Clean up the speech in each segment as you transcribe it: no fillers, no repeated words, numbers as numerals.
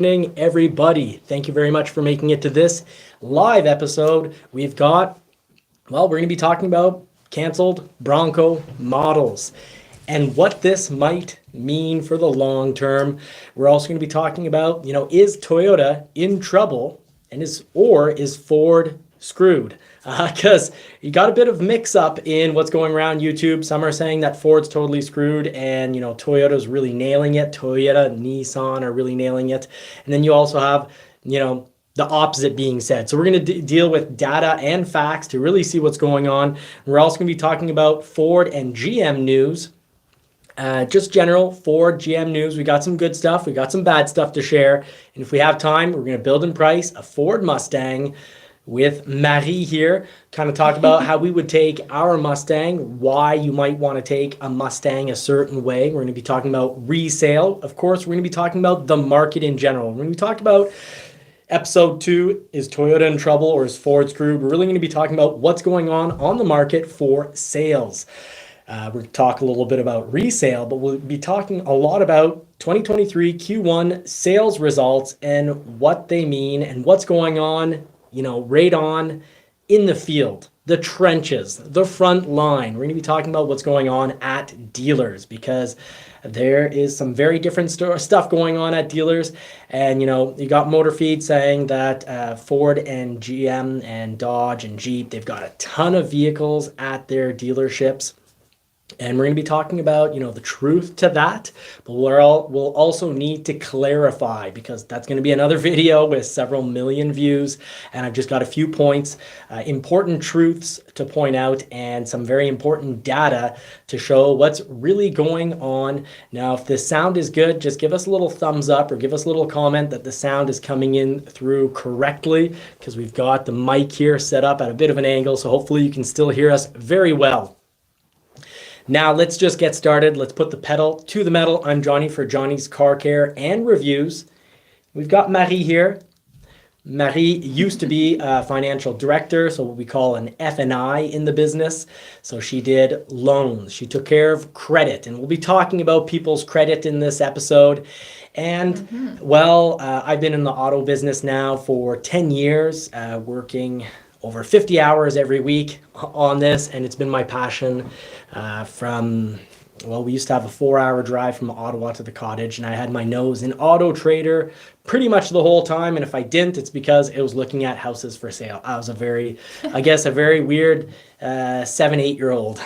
Evening, everybody. Thank you very much for making it to this live episode. We're going to be talking about canceled Bronco models and what this might mean for the long term. We're also going to be talking about, is Toyota in trouble and is Ford screwed? Because you got a bit of mix up in what's going around YouTube. Some are saying that Ford's totally screwed and, Toyota's really nailing it. Toyota and Nissan are really nailing it. And then you also have, the opposite being said. So we're going to deal with data and facts to really see what's going on. We're also going to be talking about Ford and GM news. Just general Ford GM news. We got some good stuff. We got some bad stuff to share. And if we have time, we're going to build and price a Ford Mustang with Marie here, kind of talk about how we would take our Mustang, why you might want to take a Mustang a certain way. We're going to be talking about resale. Of course, we're going to be talking about the market in general. We're going to be talking about episode 2, is Toyota in trouble or is Ford screwed? We're really going to be talking about what's going on the market for sales. We're going to talk a little bit about resale, but we'll be talking a lot about 2023 Q1 sales results and what they mean and what's going on, right on in the field, the trenches, the front line. We're going to be talking about what's going on at dealers because there is some very different stuff going on at dealers. And, you got Motor Feed saying that Ford and GM and Dodge and Jeep, they've got a ton of vehicles at their dealerships. And we're going to be talking about, the truth to that, but we'll also need to clarify because that's going to be another video with several million views. And I've just got a few points, important truths to point out and some very important data to show what's really going on. Now, if the sound is good, just give us a little thumbs up or give us a little comment that the sound is coming in through correctly because we've got the mic here set up at a bit of an angle. So hopefully you can still hear us very well. Now, let's just get started. Let's put the pedal to the metal. I'm Johnny for Johnny's Car Care and Reviews. We've got Marie here. Marie used to be a financial director, so what we call an F&I in the business. So she did loans. She took care of credit, and we'll be talking about people's credit in this episode. And, I've been in the auto business now for 10 years, working over 50 hours every week on this, and it's been my passion we used to have a 4-hour drive from Ottawa to the cottage, and I had my nose in Auto Trader pretty much the whole time, and if I didn't, it's because it was looking at houses for sale. I was a very weird 7-8-year-old.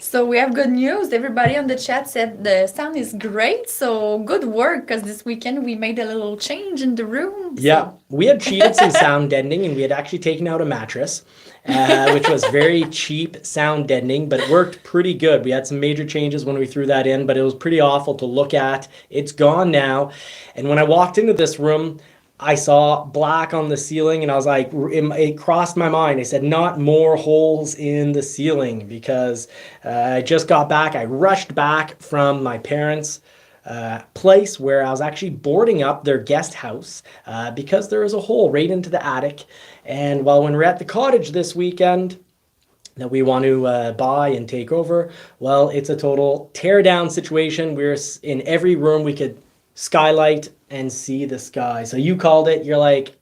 So we have good news. Everybody on the chat said the sound is great. So good work, because this weekend we made a little change in the room. Yeah, we had cheated some sound deadening, and we had actually taken out a mattress, which was very cheap sound deadening, but it worked pretty good. We had some major changes when we threw that in, but it was pretty awful to look at. It's gone now. And when I walked into this room, I saw black on the ceiling and I was like, it crossed my mind. I said, not more holes in the ceiling because I just got back. I rushed back from my parents' place where I was actually boarding up their guest house because there was a hole right into the attic. And when we're at the cottage this weekend that we want to buy and take over, it's a total tear down situation. We're in every room we could skylight and see the sky. So you called it. You're like,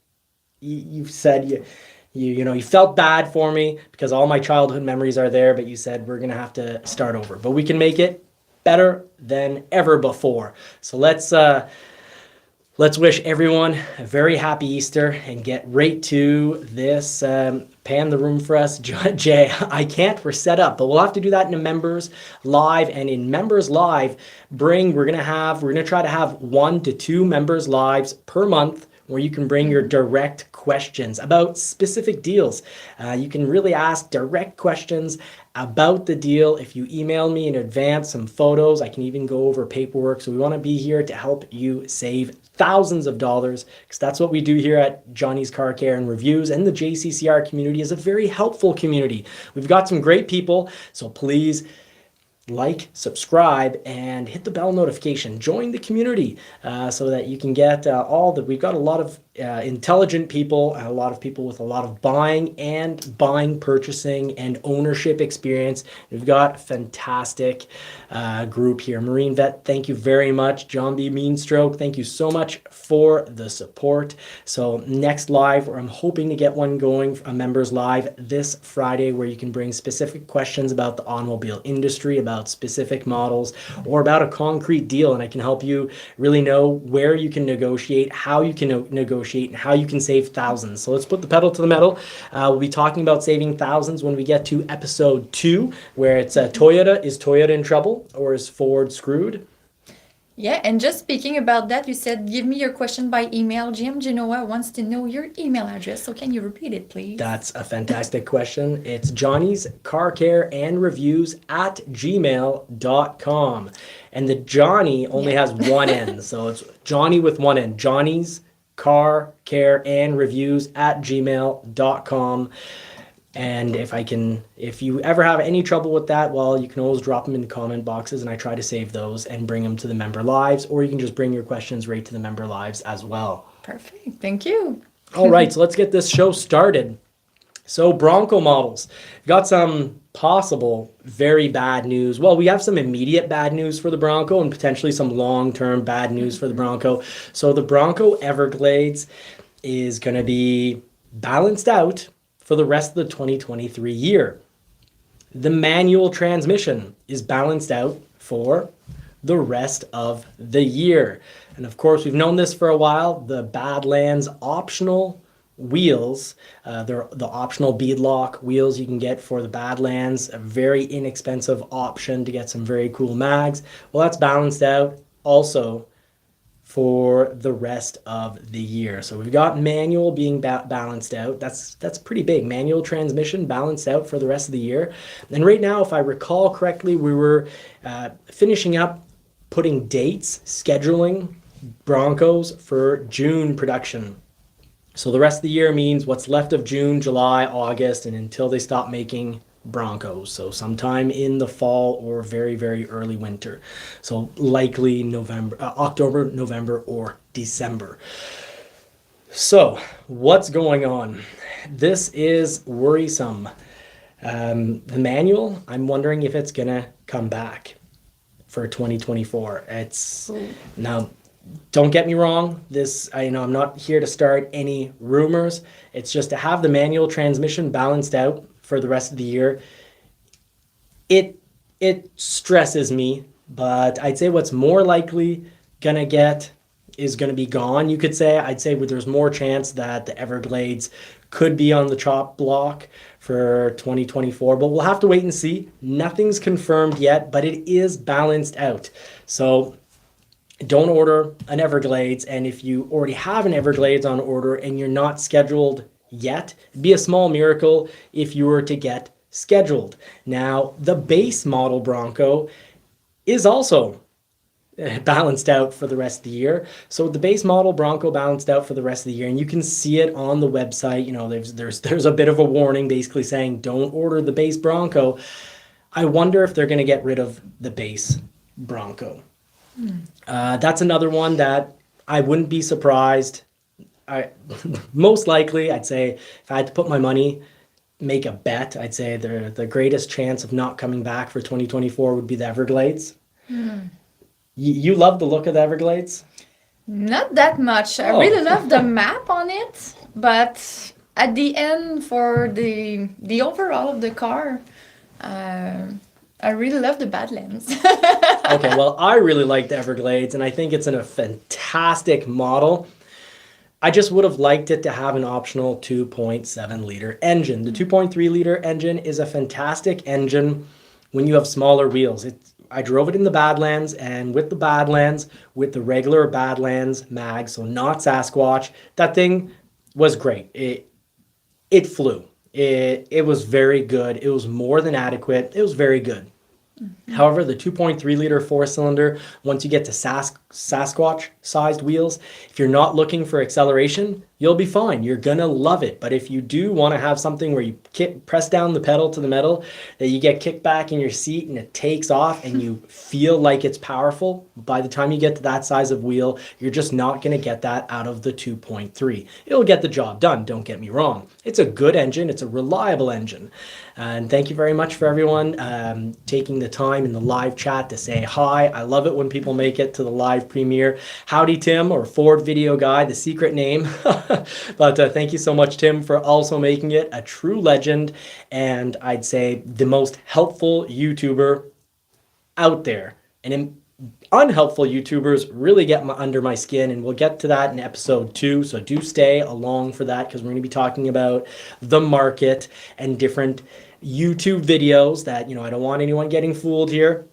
you said you felt bad for me because all my childhood memories are there, but you said we're gonna have to start over, but we can make it better than ever before. So let's wish everyone a very happy Easter and get right to this. Pan the room for us, Jay. I can't. We're set up, but we'll have to do that in a members live. And in members live, we're gonna try to have 1 to 2 members lives per month where you can bring your direct questions about specific deals. You can really ask direct questions about the deal. If you email me in advance some photos, I can even go over paperwork. So we want to be here to help you save thousands of dollars because that's what we do here at Johnny's Car Care and Reviews, and the JCCR community is a very helpful community. We've got some great people, so please like, subscribe, and hit the bell notification. Join the community so that you can get we've got a lot of intelligent people, a lot of people with a lot of buying, purchasing, and ownership experience. We've got a fantastic group here. Marine Vet, thank you very much. John B. Meanstroke, thank you so much for the support. So next live, I'm hoping to get one going, a members live this Friday, where you can bring specific questions about the automobile industry, about specific models, or about a concrete deal, and I can help you really know where you can negotiate, how you can negotiate, and how you can save thousands. So let's put the pedal to the metal. We'll be talking about saving thousands when we get to episode 2, where it's Toyota. Is Toyota in trouble, or is Ford screwed? Yeah, and just speaking about that, you said give me your question by email. GM Genoa wants to know your email address, so can you repeat it, please? That's a fantastic question. It's Johnny's Car Care and Reviews at gmail.com. And the Johnny only has one N, so it's Johnny with one N. Johnny's Car Care and Reviews at gmail.com. And if you ever have any trouble with that, well, you can always drop them in the comment boxes, and I try to save those and bring them to the member lives, or you can just bring your questions right to the member lives as well. Perfect. Thank you. All right, so let's get this show started. So Bronco models, got some possible very bad news. Well, we have some immediate bad news for the Bronco and potentially some long-term bad news for the Bronco. So the Bronco Everglades is going to be balanced out for the rest of the 2023 year. The manual transmission is balanced out for the rest of the year. And of course, we've known this for a while. The Badlands optional wheels, they're the optional beadlock wheels you can get for the Badlands, a very inexpensive option to get some very cool mags. Well, that's balanced out also for the rest of the year. So we've got manual being balanced out. That's pretty big. Manual transmission balanced out for the rest of the year. And right now, if I recall correctly, we were finishing up putting dates, scheduling Broncos for June production. So the rest of the year means what's left of June, July, August, and until they stop making Broncos. So sometime in the fall or very, very early winter. So likely October, November, or December. So what's going on? This is worrisome. The manual, I'm wondering if it's going to come back for 2024. Now, don't get me wrong. I'm not here to start any rumors. It's just to have the manual transmission balanced out for the rest of the year. It stresses me, but I'd say what's more likely is gonna be gone. You could say, I'd say there's more chance that the Everglades could be on the chop block for 2024, but we'll have to wait and see. Nothing's confirmed yet, but it is balanced out. So don't order an Everglades, and if you already have an Everglades on order and you're not scheduled yet, it'd be a small miracle if you were to get scheduled. Now, the base model Bronco is also balanced out for the rest of the year. So the base model Bronco balanced out for the rest of the year, and you can see it on the website. You know, there's a bit of a warning basically saying don't order the base Bronco. I wonder if they're going to get rid of the base Bronco. That's another one that I wouldn't be surprised. Most likely, I'd say if I had to put my money, make a bet, I'd say the greatest chance of not coming back for 2024 would be the Everglades. You love the look of the Everglades? Not that much. I really love the map on it, but at the end, for the overall of the car, I really love the Badlands. Okay, well, I really like the Everglades, and I think it's a fantastic model. I just would have liked it to have an optional 2.7 liter engine. The 2.3 liter engine is a fantastic engine when you have smaller wheels. I drove it in the Badlands, and with the Badlands, with the regular Badlands mag, so not Sasquatch, that thing was great. It flew. It was very good. It was more than adequate. It was very good. However, the 2.3 liter four-cylinder, once you get to Sasquatch-sized wheels, if you're not looking for acceleration, you'll be fine. You're gonna love it. But if you do want to have something where you press down the pedal to the metal, that you get kicked back in your seat and it takes off and you feel like it's powerful, by the time you get to that size of wheel, you're just not gonna get that out of the 2.3. It'll get the job done, don't get me wrong. It's a good engine, it's a reliable engine. And thank you very much for everyone taking the time in the live chat to say hi. I love it when people make it to the live premiere. Howdy Tim, or Ford Video Guy, the secret name. But thank you so much, Tim, for also making it a true legend. And I'd say the most helpful YouTuber out there. And unhelpful YouTubers really get under my skin, and we'll get to that in episode 2. So do stay along for that, because we're going to be talking about the market and different YouTube videos that, I don't want anyone getting fooled here.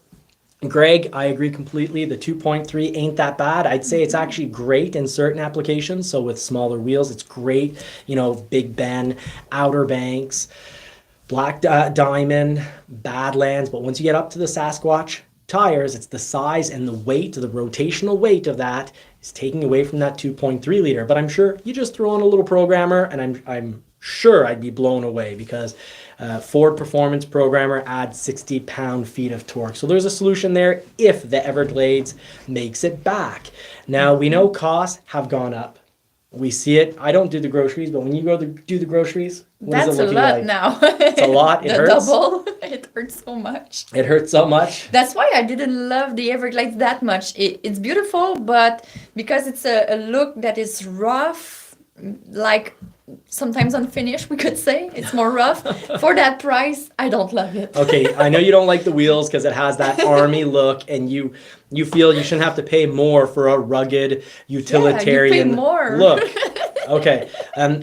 Greg, I agree completely. The 2.3 ain't that bad. I'd say it's actually great in certain applications. So with smaller wheels, it's great. Big Ben, Outer Banks, Black Diamond, Badlands. But once you get up to the Sasquatch tires, it's the size and the weight, the rotational weight of that is taking away from that 2.3 liter. But I'm sure you just throw on a little programmer, and I'm sure I'd be blown away, because Ford Performance Programmer adds 60 pound-feet of torque. So there's a solution there if the Everglades makes it back. Now, we know costs have gone up. We see it. I don't do the groceries, but when you go to do the groceries, what is it looking like? That's a lot now. It's a lot. It hurts. Double. It hurts so much. It hurts so much. That's why I didn't love the Everglades that much. It's beautiful, but because it's a look that is rough, like sometimes unfinished, we could say. It's more rough. For that price, I don't love it. Okay, I know you don't like the wheels because it has that army look, and you feel you shouldn't have to pay more for a rugged utilitarian look. Okay,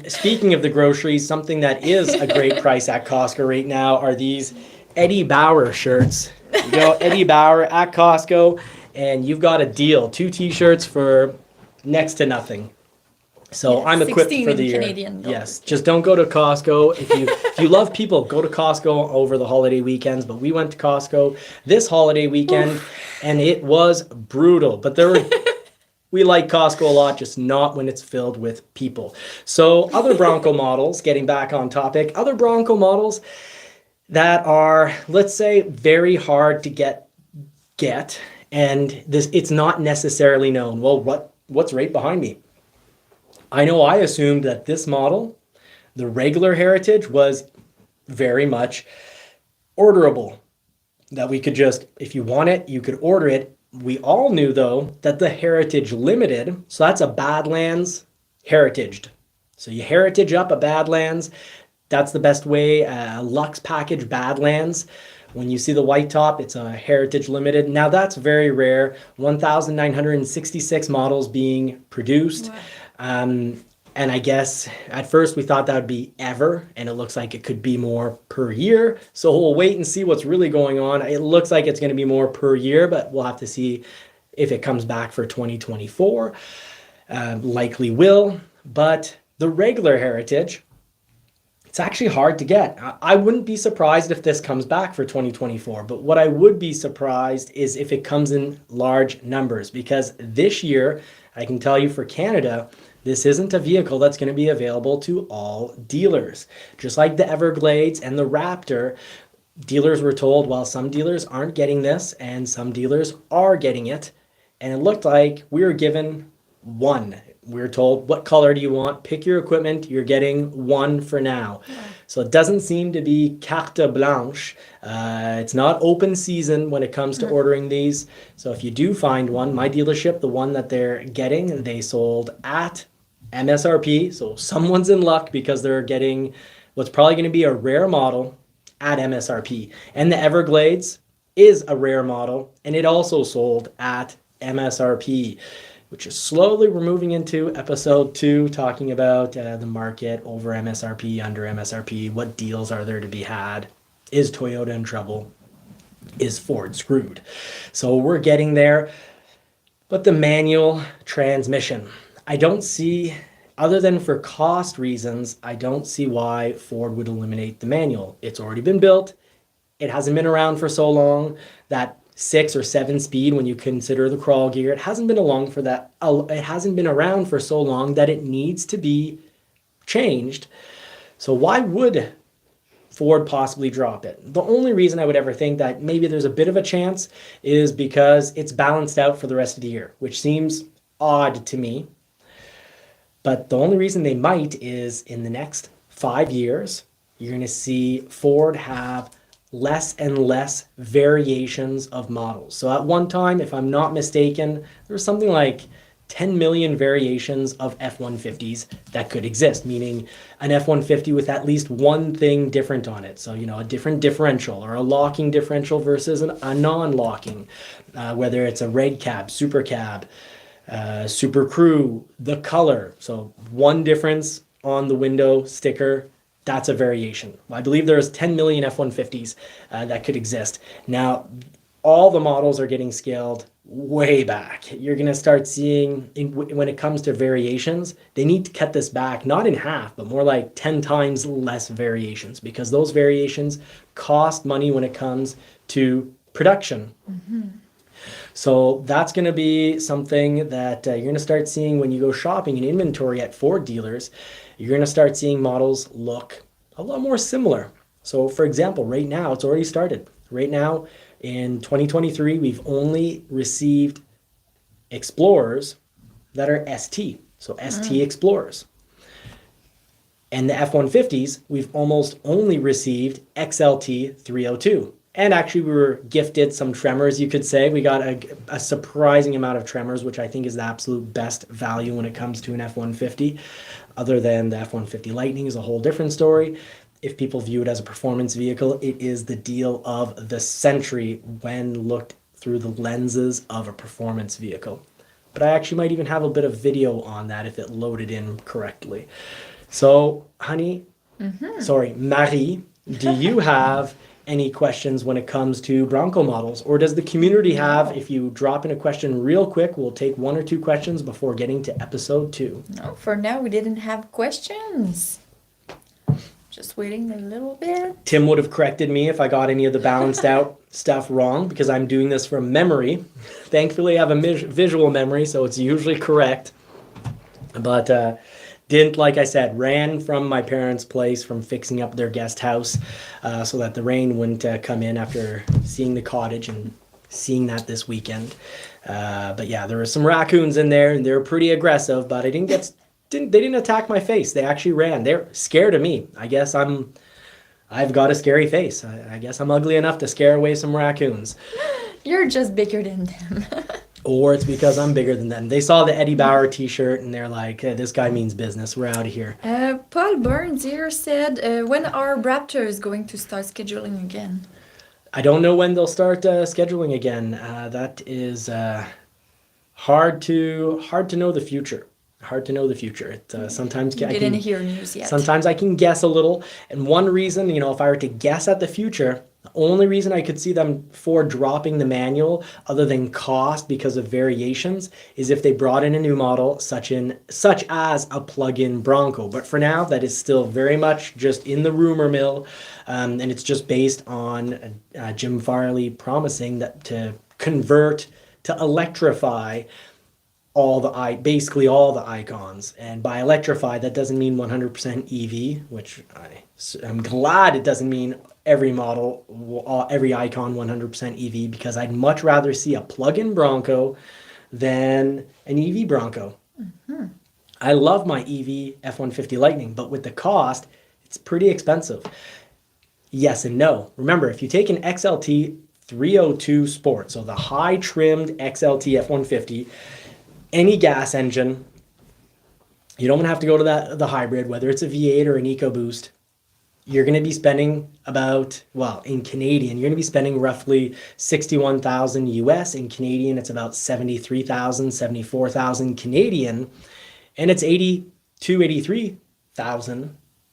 speaking of the groceries, something that is a great price at Costco right now are these Eddie Bauer shirts. You go Eddie Bauer at Costco, and you've got a deal. 2 t-shirts for next to nothing. So yeah, I'm equipped for the year. Canadian yes, just don't go to Costco. If you love people, go to Costco over the holiday weekends. But we went to Costco this holiday weekend, and it was brutal. But we like Costco a lot, just not when it's filled with people. So other Bronco models, getting back on topic, other Bronco models that are, let's say, very hard to get, and it's not necessarily known. Well, what's right behind me? I know I assumed that this model, the regular Heritage, was very much orderable. That we could just, if you want it, you could order it. We all knew, though, that the Heritage Limited, so that's a Badlands Heritaged. So you Heritage up a Badlands, that's the best way, Lux Package Badlands. When you see the white top, it's a Heritage Limited. Now that's very rare, 1,966 models being produced. Wow. And I guess at first we thought that would be ever, and it looks like it could be more per year. So we'll wait and see what's really going on. It looks like it's going to be more per year, but we'll have to see if it comes back for 2024. Likely will. But the regular Heritage, it's actually hard to get. I wouldn't be surprised if this comes back for 2024, but what I would be surprised is if it comes in large numbers, because this year, I can tell you for Canada, this isn't a vehicle that's going to be available to all dealers. Just like the Everglades and the Raptor, dealers were told, well, some dealers aren't getting this and some dealers are getting it. And it looked like we were given one. We were told, what color do you want? Pick your equipment. You're getting one for now. Yeah. So it doesn't seem to be carte blanche. It's not open season when it comes to ordering these. So if you do find one, my dealership, the one that they're getting, they sold at MSRP. So someone's in luck because they're getting what's probably going to be a rare model at MSRP. And the Everglades is a rare model, and it also sold at MSRP, which is slowly we're moving into episode 2, talking about the market over MSRP, under MSRP, what deals are there to be had, is Toyota in trouble, is Ford screwed? So we're getting there. But the manual transmission, I don't see, other than for cost reasons, I don't see why Ford would eliminate the manual. It's already been built. It hasn't been around for so long that 6 or 7 speed when you consider the crawl gear. It hasn't been it hasn't been around for so long that it needs to be changed. So why would Ford possibly drop it? The only reason I would ever think that maybe there's a bit of a chance is because it's balanced out for the rest of the year, which seems odd to me. But the only reason they might is in the next 5 years, you're going to see Ford have less and less variations of models. So at one time, if I'm not mistaken, there was something like 10 million variations of F-150s that could exist, meaning an F-150 with at least one thing different on it. So, a different differential or a locking differential versus a non-locking, whether it's a red cab, super cab, super crew, the color. So one difference on the window sticker, that's a variation. I believe there's 10 million F-150s that could exist. Now, all the models are getting scaled way back. You're going to start seeing, when it comes to variations, they need to cut this back, not in half, but more like 10 times less variations, because those variations cost money when it comes to production. Mm-hmm. So that's going to be something that you're going to start seeing when you go shopping in inventory at Ford dealers. You're going to start seeing models look a lot more similar. So for example, right now, it's already started. Right now, in 2023, we've only received Explorers that are ST. So ST Explorers. And the F-150s, we've almost only received XLT 302. And actually, we were gifted some Tremors, you could say. We got a surprising amount of Tremors, which I think is the absolute best value when it comes to an F-150. Other than the F-150 Lightning is a whole different story. If people view it as a performance vehicle, it is the deal of the century when looked through the lenses of a performance vehicle. But I actually might even have a bit of video on that if it loaded in correctly. So, honey, Marie, do you have any questions when it comes to Bronco models? Or does the community have, if you drop in a question real quick, we'll take 1 or 2 questions before getting to episode 2. No, for now we didn't have questions. Just waiting a little bit. Tim would have corrected me if I got any of the balanced out stuff wrong, because I'm doing this from memory. Thankfully, I have a visual memory, so it's usually correct. But didn't, like I said, ran from my parents' place from fixing up their guest house so that the rain wouldn't come in after seeing the cottage and seeing that this weekend. But yeah, there were some raccoons in there, and they were pretty aggressive, but they didn't attack my face. They actually ran. They're scared of me. I guess I've got a scary face. I guess I'm ugly enough to scare away some raccoons. You're just bigger than them. Or it's because I'm bigger than them. They saw the Eddie Bauer t-shirt and they're like, hey, this guy means business. We're out of here. Paul Burns here said, when are Raptors going to start scheduling again? I don't know when they'll start scheduling again. That is hard to know the future. Hard to know the future. Sometimes you didn't hear news yet. Sometimes I can guess a little. And one reason, if I were to guess at the future, the only reason I could see them for dropping the manual, other than cost because of variations, is if they brought in a new model, such as a plug-in Bronco. But for now, that is still very much just in the rumor mill, and it's just based on Jim Farley promising that to convert to electrify basically all the icons. And by electrify, that doesn't mean 100% EV, which I'm glad it doesn't mean every model, every icon 100% EV, because I'd much rather see a plug-in Bronco than an EV Bronco. Mm-hmm. I love my EV F-150 Lightning, but with the cost, it's pretty expensive. Yes and no. Remember, if you take an XLT 302 Sport, so the high-trimmed XLT F-150, any gas engine, you don't have to go to the hybrid, whether it's a V8 or an EcoBoost. You're going to be spending in Canadian, you're going to be spending roughly $61,000 US. In Canadian, it's about $73,000, $74,000 Canadian. And it's $82,000, $83,000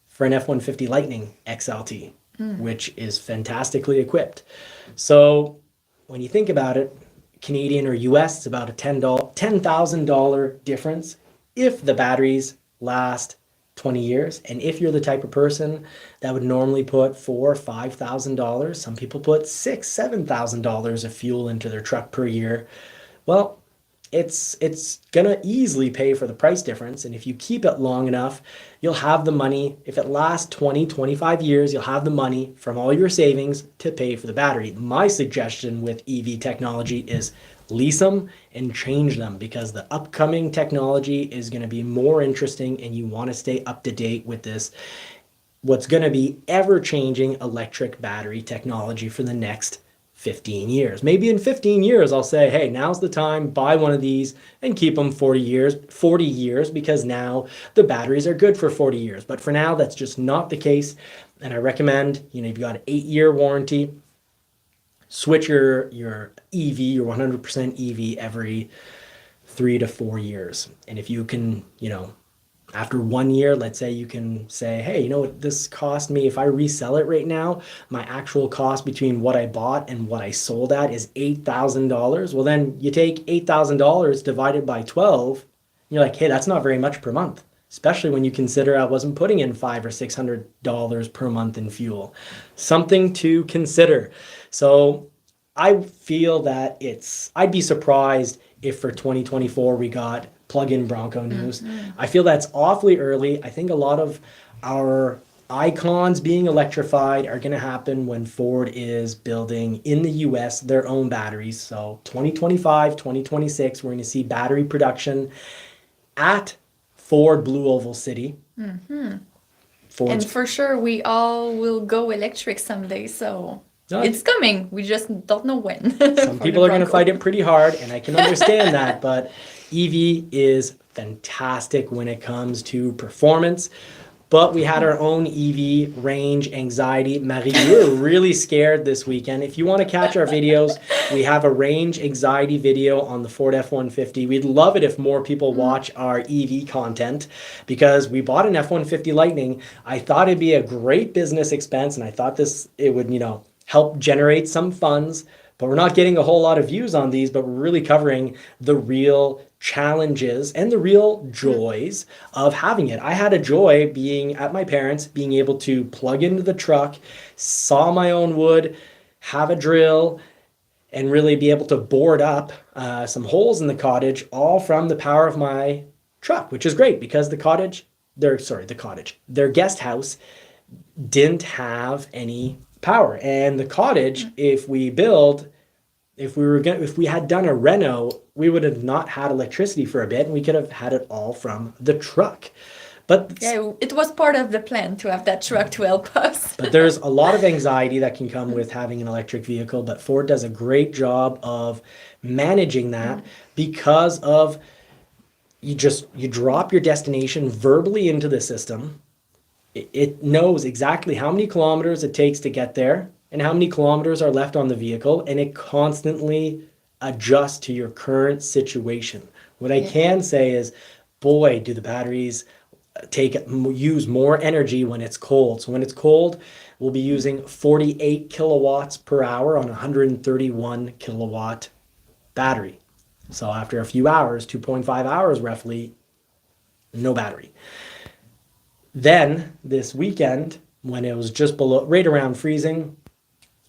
for an F-150 Lightning XLT, which is fantastically equipped. So when you think about it, Canadian or US, it's about a $10,000 difference if the batteries last 20 years. And if you're the type of person that would normally put $4,000 or $5,000, some people put $6,000, $7,000 of fuel into their truck per year. Well, it's gonna easily pay for the price difference. And if you keep it long enough, you'll have the money. If it lasts 20, 25 years, you'll have the money from all your savings to pay for the battery. My suggestion with EV technology is lease them and change them, because the upcoming technology is going to be more interesting and you want to stay up to date with this, what's going to be ever-changing electric battery technology for the next 15 years. Maybe in 15 years, I'll say, hey, now's the time, buy one of these and keep them 40 years, because now the batteries are good for 40 years. But for now, that's just not the case. And I recommend, you've got an 8-year warranty, switch your EV, your 100% EV every 3 to 4 years. And if you can, after 1 year, let's say you can say, hey, what this cost me, if I resell it right now, my actual cost between what I bought and what I sold at is $8,000. Well, then you take $8,000 divided by 12, and you're like, hey, that's not very much per month, especially when you consider I wasn't putting in $500 or $600 per month in fuel. Something to consider. So I feel that I'd be surprised if for 2024 we got plug-in Bronco news. I feel that's awfully early. I think a lot of our icons being electrified are going to happen when Ford is building in the US their own batteries. So 2025, 2026, we're going to see battery production at Ford Blue Oval City. And for sure, we all will go electric someday. So it's coming. We just don't know when. Some people are going to fight it pretty hard, and I can understand that. But EV is fantastic when it comes to performance. But we had our own EV range anxiety. Marie, you were really scared this weekend. If you want to catch our videos, we have a range anxiety video on the Ford F-150. We'd love it if more people watch our EV content, because we bought an F-150 Lightning. I thought it'd be a great business expense, and I thought it would, help generate some funds. But we're not getting a whole lot of views on these, but we're really covering the real challenges and the real joys of having it. I had a joy being at my parents', being able to plug into the truck, saw my own wood, have a drill, and really be able to board up some holes in the cottage, all from the power of my truck, which is great because their guest house didn't have any power. And the cottage, if we had done a reno, we would have not had electricity for a bit, and we could have had it all from the truck. But yeah, it was part of the plan to have that truck to help us. But there's a lot of anxiety that can come with having an electric vehicle, but Ford does a great job of managing that because of you drop your destination verbally into the system. It knows exactly how many kilometers it takes to get there and how many kilometers are left on the vehicle, and it constantly adjusts to your current situation. What I can say is, boy, do the batteries use more energy when it's cold. So when it's cold, we'll be using 48 kilowatts per hour on a 131 kilowatt battery. So after a few hours, 2.5 hours roughly, no battery. Then this weekend, when it was just right around freezing,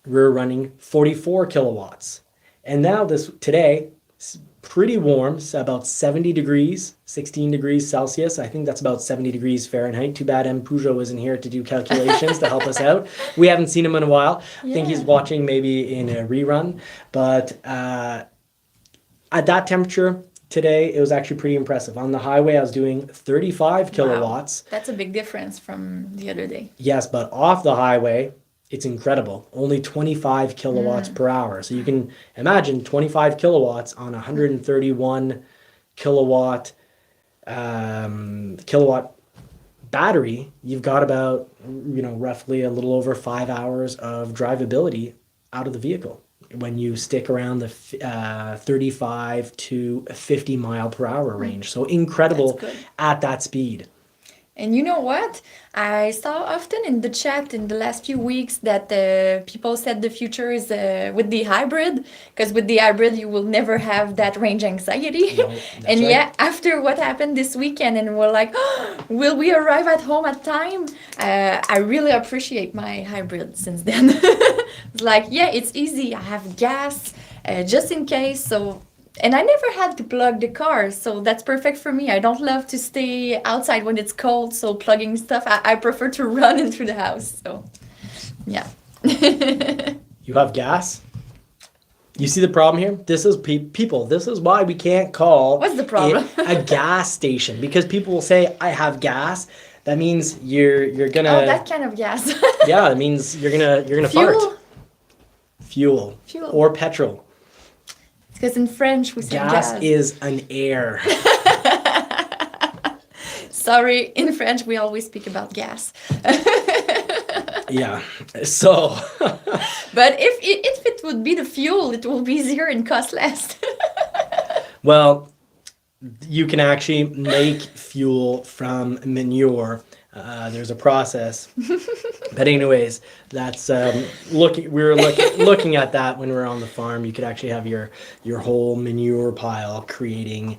we were running 44 kilowatts. And now today, it's pretty warm. It's about 70 degrees, 16 degrees Celsius. I think that's about 70 degrees Fahrenheit. Too bad M. Peugeot isn't here to do calculations to help us out. We haven't seen him in a while. I think he's watching maybe in a rerun. But at that temperature, today, it was actually pretty impressive. On the highway, I was doing 35 kilowatts. Wow. That's a big difference from the other day. Yes, but off the highway, it's incredible. Only 25 kilowatts per hour. So you can imagine 25 kilowatts on a 131 kilowatt battery. You've got about, roughly a little over 5 hours of drivability out of the vehicle when you stick around the 35 to 50 mile per hour range. So incredible at that speed. And you know what? I saw often in the chat in the last few weeks that people said the future is with the hybrid, because with the hybrid you will never have that range anxiety. No, that's And right. yeah, after what happened this weekend, and we're like, will we arrive at home at time? I really appreciate my hybrid since then. It's like, yeah, it's easy. I have gas just in case. So and I never had to plug the car, so that's perfect for me. I don't love to stay outside when it's cold, so plugging stuff, I prefer to run into the house. So, yeah. You have gas? You see the problem here? This is people. This is why we can't call What's the problem? a gas station, because people will say, "I have gas." That means you're gonna. Oh, that kind of gas. Yeah, that means you're gonna Fuel? fart. Fuel. Fuel. Or petrol. Because in French we say Gas gas. is an air. Sorry, in French we always speak about gas. Yeah. So. But if it would be the fuel, it will be easier and cost less. Well, you can actually make fuel from manure. There's a process. But anyways, that's looking at that when we were on the farm. You could actually have your whole manure pile creating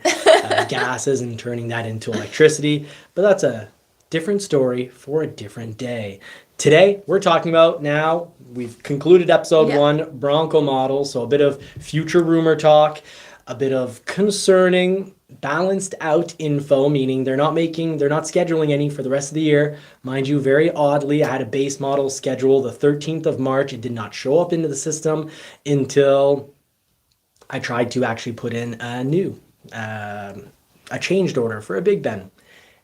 gases and turning that into electricity. But that's a different story for a different day. Today, we're talking about, now we've concluded episode 1, Bronco models. So a bit of future rumor talk, a bit of concerning, balanced out info, meaning they're not scheduling any for the rest of the year. Mind you, very oddly, I had a base model schedule the 13th of March. It did not show up into the system until I tried to actually put in a changed order for a Big Ben.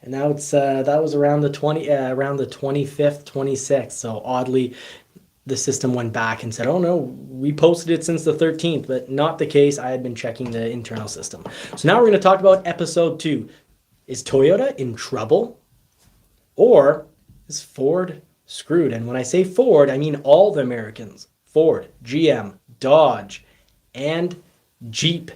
And now it's that was around the 25th, 26th. So oddly, the system went back and said, "Oh no, we posted it since the 13th," but not the case. I had been checking the internal system. So now we're going to talk about episode 2. Is Toyota in trouble, or is Ford screwed? And when I say Ford, I mean all the Americans: Ford, GM, Dodge, and Jeep.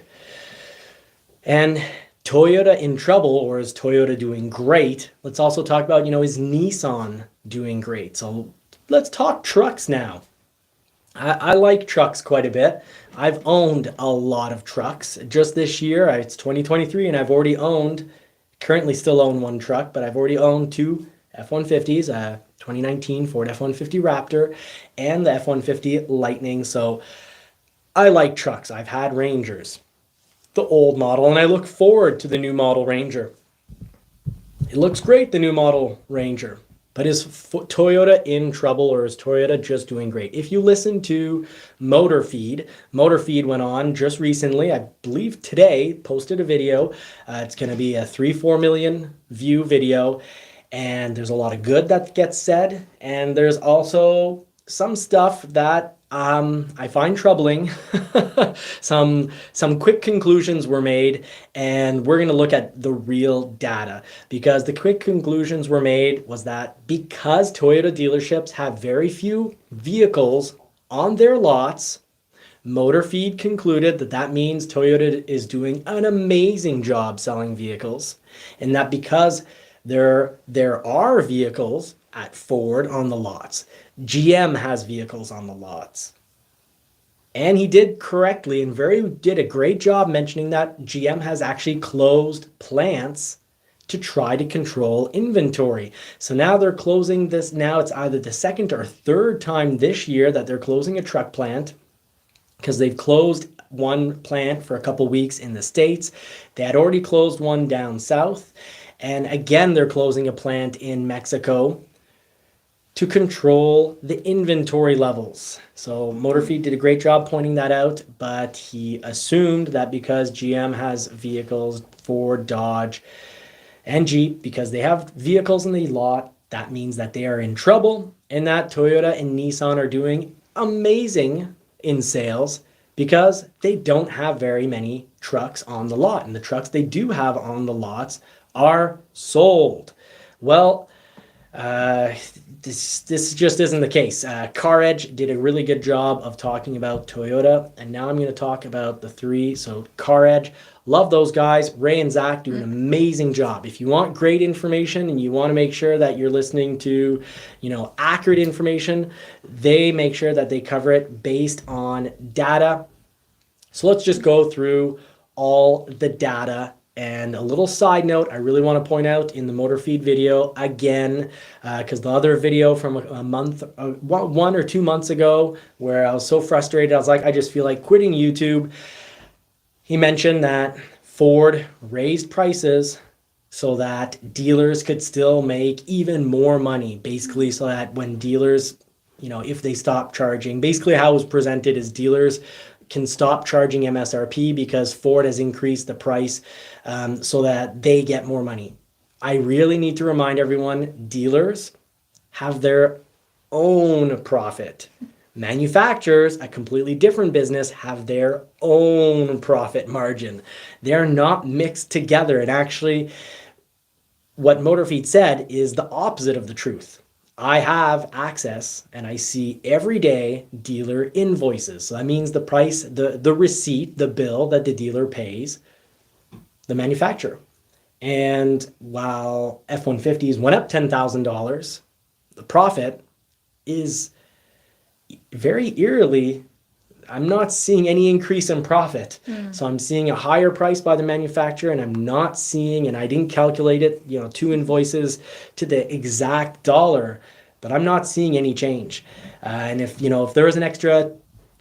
And Toyota in trouble, or is Toyota doing great? Let's also talk about, is Nissan doing great? So let's talk trucks now. I like trucks quite a bit. I've owned a lot of trucks. Just this year, it's 2023, and I've already currently still own one truck, but I've already owned 2 F-150s, 2019 Ford F-150 Raptor and the F-150 Lightning. So I like trucks. I've had Rangers, the old model, and I look forward to the new model Ranger. It looks great, the new model Ranger. But is Toyota in trouble, or is Toyota just doing great? If you listen to Motor Feed went on just recently, I believe today, posted a video. It's going to be a 3-4 million view video, and there's a lot of good that gets said, and there's also some stuff that I find troubling. Some quick conclusions were made, and we're going to look at the real data, because the quick conclusions were made was that because Toyota dealerships have very few vehicles on their lots, Motor Feed concluded that means Toyota is doing an amazing job selling vehicles, and that because there are vehicles at Ford on the lots, GM has vehicles on the lots. And he did correctly and did a great job mentioning that GM has actually closed plants to try to control inventory. So now they're closing this. Now it's either the second or third time this year that they're closing a truck plant, because they've closed one plant for a couple weeks in the States. They had already closed one down south. And again, they're closing a plant in Mexico to control the inventory levels. So Motorfeed did a great job pointing that out, but he assumed that because GM has vehicles, Ford, Dodge, and Jeep, because they have vehicles in the lot, that means that they are in trouble, and that Toyota and Nissan are doing amazing in sales because they don't have very many trucks on the lot, and the trucks they do have on the lots are sold. Well, Uh, this just isn't the case. Car Edge did a really good job of talking about Toyota, and now I'm going to talk about the three. So Car Edge, love those guys. Ray and Zach do an amazing job. If you want great information and you want to make sure that you're listening to, accurate information, they make sure that they cover it based on data. So let's just go through all the data. And a little side note, I really want to point out in the motor feed video again, because the other video from a month, 1 or 2 months ago, where I was so frustrated, I was like, I just feel like quitting YouTube. He mentioned that Ford raised prices so that dealers could still make even more money, basically, so that when dealers, if they stop charging, basically how it was presented is dealers can stop charging MSRP because Ford has increased the price so that they get more money. I really need to remind everyone, dealers have their own profit. Manufacturers, a completely different business, have their own profit margin. They're not mixed together. And actually, what MotorFeed said is the opposite of the truth. I have access and I see every day dealer invoices. So that means the price, the receipt, the bill that the dealer pays the manufacturer. And while F-150s went up $10,000, the profit is very eerily, I'm not seeing any increase in profit. So I'm seeing a higher price by the manufacturer, and I'm not seeing, and I didn't calculate it, 2 invoices to the exact dollar, but I'm not seeing any change. And if there was an extra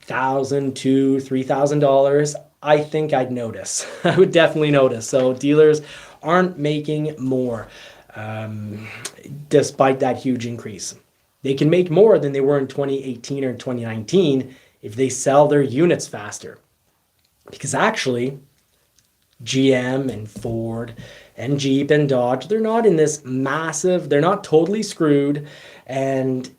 $1,000, $2,000, $3,000, I think I'd notice. I would definitely notice. So dealers aren't making more despite that huge increase. They can make more than they were in 2018 or 2019 if they sell their units faster. Because actually, GM and Ford and Jeep and Dodge, they're not in this massive, they're not totally screwed. And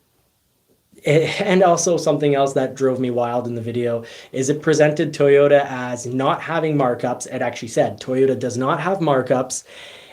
also something else that drove me wild in the video is it presented Toyota as not having markups. It actually said Toyota does not have markups.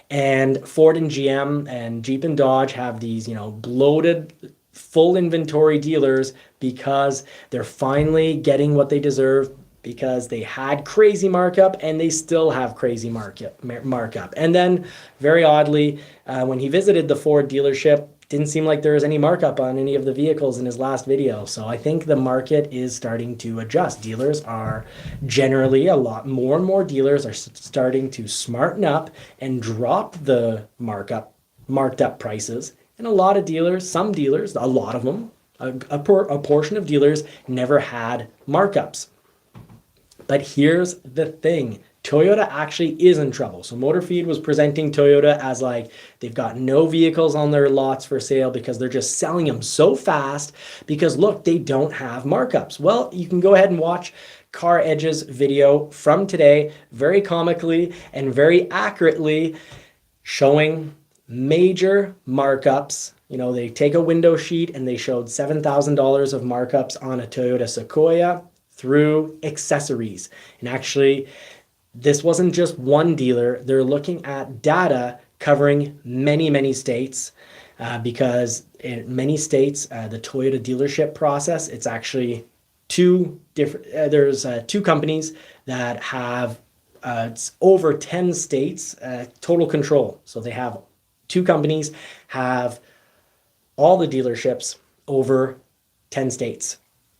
And Ford and GM and Jeep and Dodge have these, bloated full inventory dealers because they're finally getting what they deserve because they had crazy markup and they still have crazy markup. And then very oddly, when he visited the Ford dealership, didn't seem like there was any markup on any of the vehicles in his last video. So I think the market is starting to adjust. Dealers are generally more and more dealers are starting to smarten up and drop the marked up prices. And a lot of dealers, some dealers, a lot of them, a portion of dealers never had markups. But here's the thing. Toyota actually is in trouble. So MotorFeed was presenting Toyota as like they've got no vehicles on their lots for sale because they're just selling them so fast because look, they don't have markups. Well, you can go ahead and watch Car Edge's video from today, very comically and very accurately showing major markups. They take a window sheet and they showed $7,000 of markups on a Toyota Sequoia through accessories. And actually, this wasn't just one dealer. They're looking at data covering many, many states because in many states, the Toyota dealership process, it's actually two different, there's 2 companies that have it's over 10 states total control. So they have 2 companies have all the dealerships over 10 states.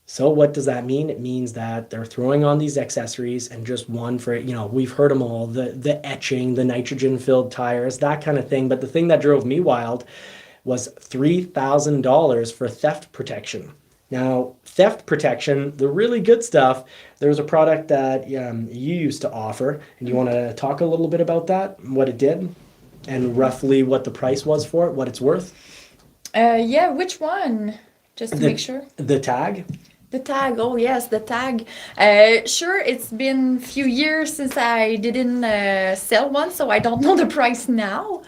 So what does that mean? It means that they're throwing on these accessories and just one for, we've heard them all, the etching, the nitrogen filled tires, that kind of thing. But the thing that drove me wild was $3,000 for theft protection. Now, theft protection, the really good stuff, there's a product that you used to offer, and you want to talk a little bit about that, what it did, and roughly what the price was for it, what it's worth? Yeah, which one? Just to make sure. The tag? The tag, oh yes, the tag. Sure, it's been a few years since I didn't sell one, so I don't know the price now.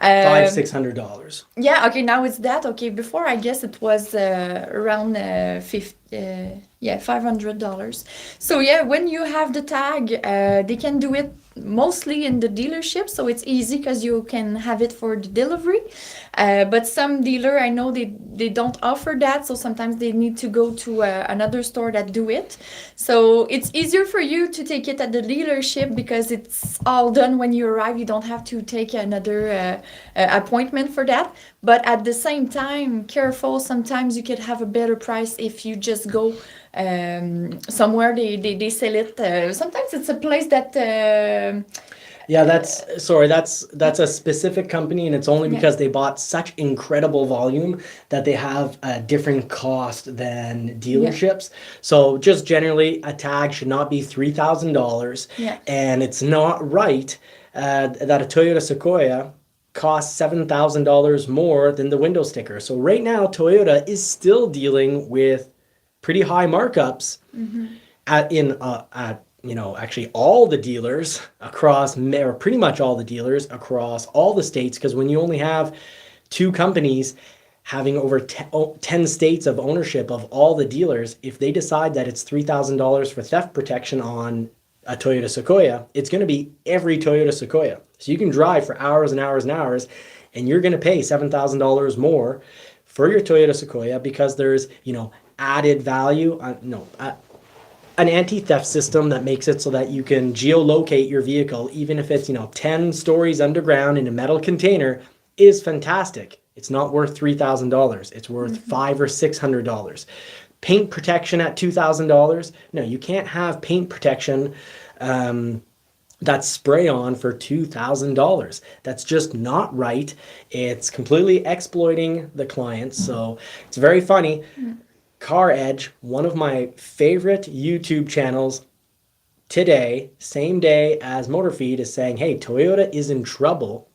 $500-$600. Yeah, okay, now it's that. Okay, before I guess it was around 50 Yeah, $500. So yeah, when you have the tag, they can do it mostly in the dealership, so it's easy because you can have it for the delivery. But some dealer, I know they don't offer that, so sometimes they need to go to another store that do it. So it's easier for you to take it at the dealership because it's all done when you arrive. You don't have to take another appointment for that. But at the same time, careful. Sometimes you could have a better price if you just go somewhere they sell it. Sometimes it's a place that. Yeah, that's a specific company, and it's only because they bought such incredible volume that they have a different cost than dealerships. So just generally, a tag should not be $3,000, and it's not right that a Toyota Sequoia costs $7,000 more than the window sticker. So right now, Toyota is still dealing with pretty high markups at actually all the dealers across, or pretty much all the dealers across all the states, because when you only have two companies having over 10 states of ownership of all the dealers, if they decide that it's $3,000 for theft protection on a Toyota Sequoia, it's going to be every Toyota Sequoia. So you can drive for hours and hours and hours, and you're going to pay $7,000 more for your Toyota Sequoia because there's, added value, an anti-theft system that makes it so that you can geolocate your vehicle, even if it's, 10 stories underground in a metal container, is fantastic. It's not worth $3,000. It's worth $500 or $600. Paint protection at $2,000. No, you can't have paint protection that's spray on for $2,000. That's just not right. It's completely exploiting the clients. So it's very funny. Car Edge, one of my favorite YouTube channels today, same day as Motorfeed, is saying, hey, Toyota is in trouble.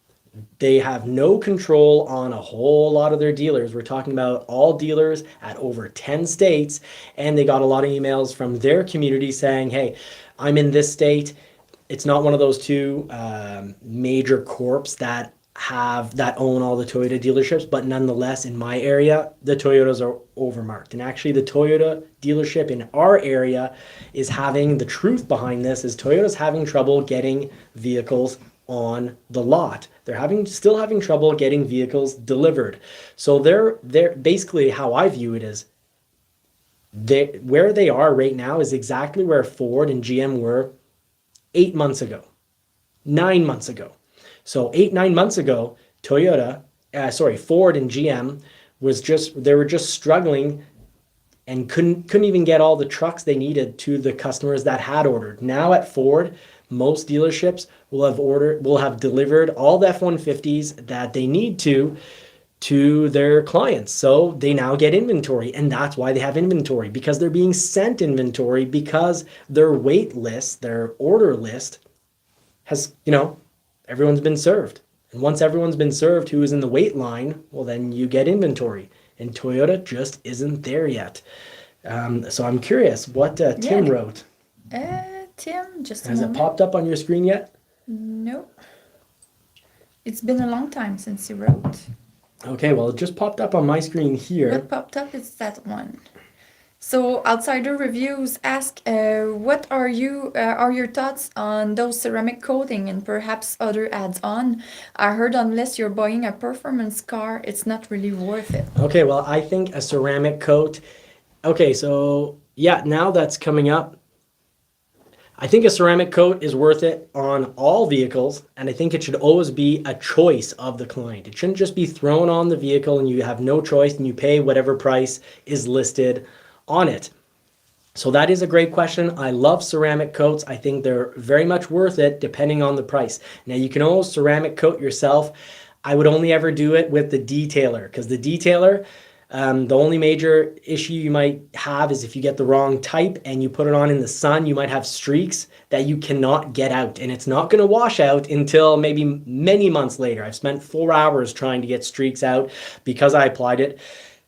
They have no control on a whole lot of their dealers. We're talking about all dealers at over 10 states, and they got a lot of emails from their community saying, hey, I'm in this state. It's not one of those two major corps that own all the Toyota dealerships, but nonetheless, in my area, the Toyotas are overmarked. And actually, the Toyota dealership in our area is having, the truth behind this is Toyota's having trouble getting vehicles on the lot. They're still having trouble getting vehicles delivered. So they're basically, how I view it is, where they are right now is exactly where Ford and GM were 8 months ago, 9 months ago. So 8-9 months ago, Ford and GM were just struggling and couldn't even get all the trucks they needed to the customers that had ordered. Now at Ford, most dealerships will have delivered all the F-150s that they need to their clients. So they now get inventory, and that's why they have inventory, because they're being sent inventory, because their wait list, their order list has, everyone's been served. And once everyone's been served who is in the wait line, well, then you get inventory. And Toyota just isn't there yet. So I'm curious what Tim wrote. Tim, just a Has moment. it popped up on your screen yet? No. It's been a long time since you wrote. Okay, well, it just popped up on my screen here. What popped up is that one. So Outsider Reviews ask, what are your thoughts on those ceramic coating and perhaps other adds-on? I heard unless you're buying a performance car, it's not really worth it. Okay, well, I think a ceramic coat. Okay, so yeah, now that's coming up. I think a ceramic coat is worth it on all vehicles, and I think it should always be a choice of the client. It shouldn't just be thrown on the vehicle and you have no choice and you pay whatever price is listed on it. So that is a great question. I love ceramic coats. I think they're very much worth it depending on the price. Now you can always ceramic coat yourself. I would only ever do it with the detailer, because the detailer, the only major issue you might have is if you get the wrong type and you put it on in the sun, you might have streaks that you cannot get out, and it's not going to wash out until maybe many months later. I've spent 4 hours trying to get streaks out because I applied it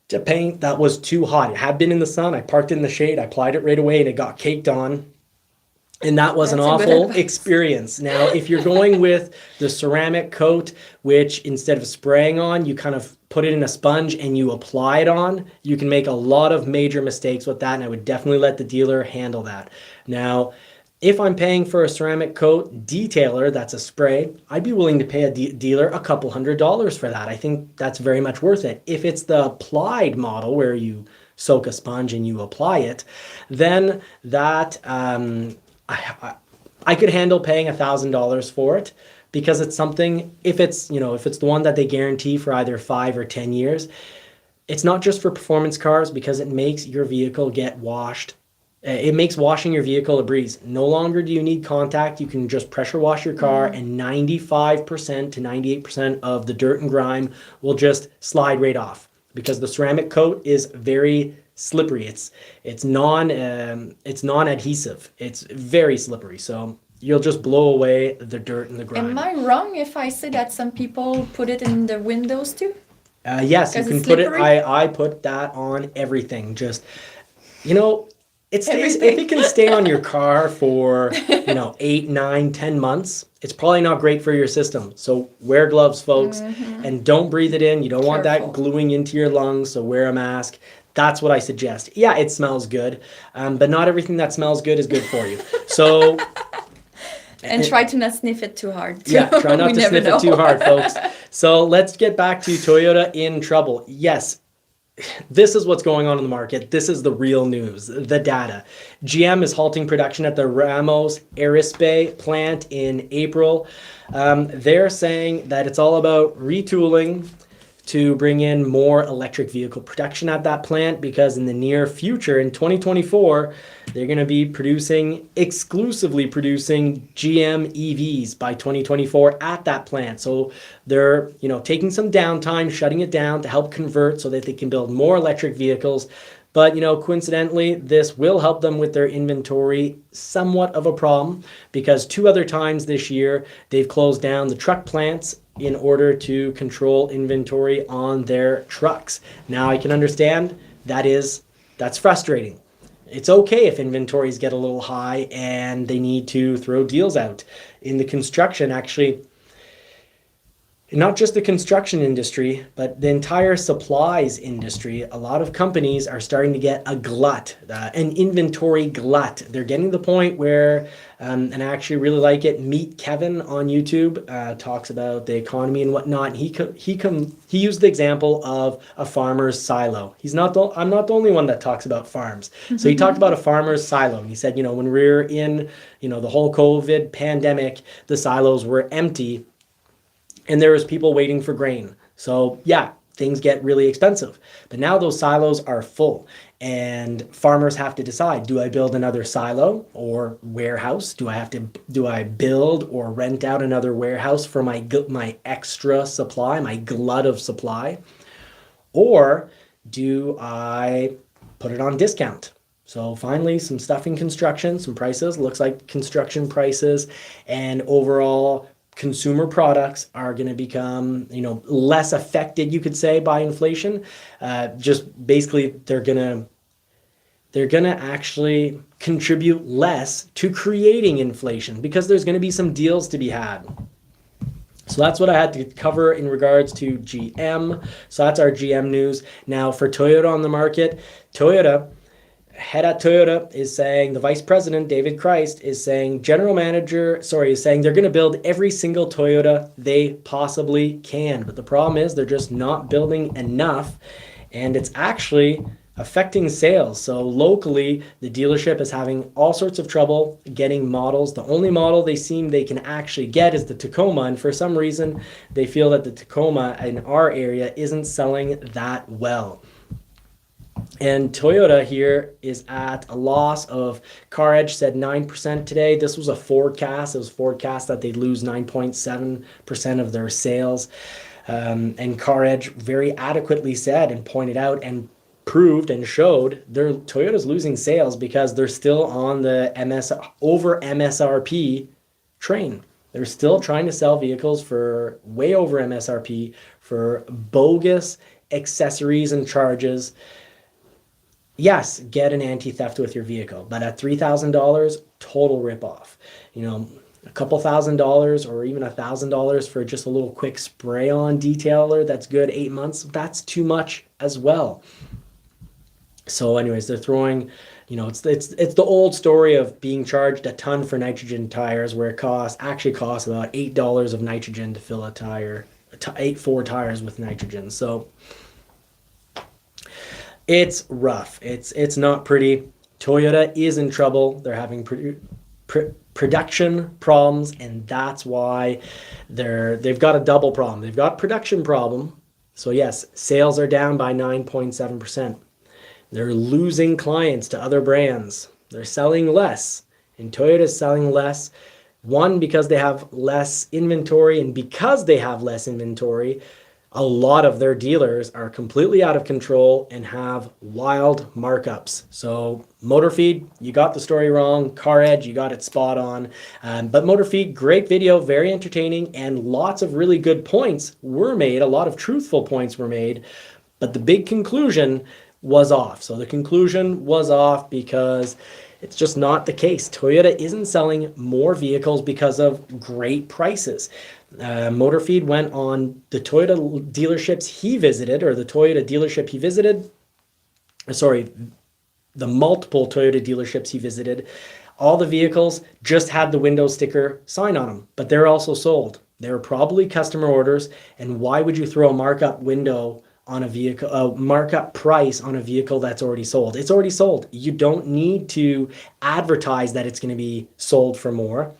to paint that was too hot. It had been in the sun. I parked it in the shade. I applied it right away and it got caked on. And that was an That's a good awful advice. experience. Now, if you're going with the ceramic coat, which instead of spraying on, you kind of put it in a sponge and you apply it on, you can make a lot of major mistakes with that. And I would definitely let the dealer handle that. Now, if I'm paying for a ceramic coat detailer, that's a spray, I'd be willing to pay a dealer a couple $100 for that. I think that's very much worth it. If it's the applied model where you soak a sponge and you apply it, then that I could handle paying $1,000 for it, because it's something, if it's, if it's the one that they guarantee for either 5 or 10 years, it's not just for performance cars, because it makes your vehicle get washed. It makes washing your vehicle a breeze. No longer do you need contact. You can just pressure wash your car, and 95% to 98% of the dirt and grime will just slide right off, because the ceramic coat is very slippery. It's non-adhesive. It's very slippery. So you'll just blow away the dirt and the grime. Am I wrong if I say that some people put it in the windows too? Yes, you 'Cause can it's put it. slippery? I put that on everything. Just, it stays, if Everything. it can stay on your car for 8, 9, 10 months, it's probably not great for your system. So wear gloves, folks, and don't breathe it in. You don't want that Careful. gluing into your lungs, so wear a mask. That's what I suggest. Yeah, it smells good, but not everything that smells good is good for you. So And try to not sniff it too hard. yeah, try not We to never sniff know. it too hard, folks. So let's get back to Toyota in trouble. Yes, this is what's going on in the market. This is the real news, the data. GM is halting production at the Ramos Arizpe plant in April. They're saying that it's all about retooling to bring in more electric vehicle production at that plant, because in the near future, in 2024, they're going to be exclusively producing GM EVs by 2024 at that plant. So they're, taking some downtime, shutting it down to help convert so that they can build more electric vehicles. But, coincidentally, this will help them with their inventory, somewhat of a problem, because 2 other times this year, they've closed down the truck plants in order to control inventory on their trucks. Now, I can understand that's frustrating. It's okay if inventories get a little high and they need to throw deals out. In the construction, actually, not just the construction industry, but the entire supplies industry, a lot of companies are starting to get a glut, an inventory glut. They're getting to the point where, and I actually really like it, Meet Kevin on YouTube talks about the economy and whatnot. He used the example of a farmer's silo. I'm not the only one that talks about farms. So he talked about a farmer's silo. And he said, when we're in, the whole COVID pandemic, the silos were empty, and there was people waiting for grain. So yeah, things get really expensive. But now those silos are full, and farmers have to decide, do I build another silo or warehouse? Do I build or rent out another warehouse for my extra supply, my glut of supply? Or do I put it on discount? So finally, some stuff in construction, some prices, looks like construction prices and overall consumer products are going to become, less affected, you could say, by inflation. Just basically, they're going to actually contribute less to creating inflation, because there's going to be some deals to be had. So that's what I had to cover in regards to GM. So that's our GM news. Now for Toyota on the market, head at Toyota is saying, the vice president, David Christ, is saying they're going to build every single Toyota they possibly can. But the problem is they're just not building enough, and it's actually affecting sales. So locally, the dealership is having all sorts of trouble getting models. The only model they can actually get is the Tacoma, and for some reason, they feel that the Tacoma in our area isn't selling that well. And Toyota here is at a loss of, CarEdge said 9% today. This was a forecast. It was forecast that they'd lose 9.7% of their sales. And CarEdge very adequately said and pointed out and proved and showed Toyota's losing sales because they're still on the over MSRP train. They're still trying to sell vehicles for way over MSRP for bogus accessories and charges. yes, get an anti-theft with your vehicle, but at $3,000, total ripoff. You know, a couple $1,000 or even $1,000 for just a little quick spray-on detailer that's good 8 months, that's too much as well. So anyways, they're throwing, you know, it's the old story of being charged a ton for nitrogen tires, where it actually costs about $8 of nitrogen to fill a tire, 4 tires with nitrogen. So it's rough. It's not pretty. Toyota is in trouble. They're having production problems, and that's why they've got a double problem. They've got production problem. So yes, sales are down by 9.7%. They're losing clients to other brands. They're selling less, and Toyota's selling less. One, because they have less inventory, and because they have less inventory, a lot of their dealers are completely out of control and have wild markups. So MotorFeed, you got the story wrong. Car Edge, you got it spot on. But MotorFeed, great video, very entertaining, and lots of really good points were made. A lot of truthful points were made, but the big conclusion was off. So the conclusion was off because it's just not the case. Toyota isn't selling more vehicles because of great prices. MotorFeed went on the Toyota dealerships he visited, or the Toyota dealership he visited, the multiple Toyota dealerships he visited. All the vehicles just had the window sticker sign on them, but they're also sold. They're probably customer orders, and why would you throw a markup window on a vehicle, a markup price on a vehicle that's already sold? It's already sold. You don't need to advertise that it's going to be sold for more.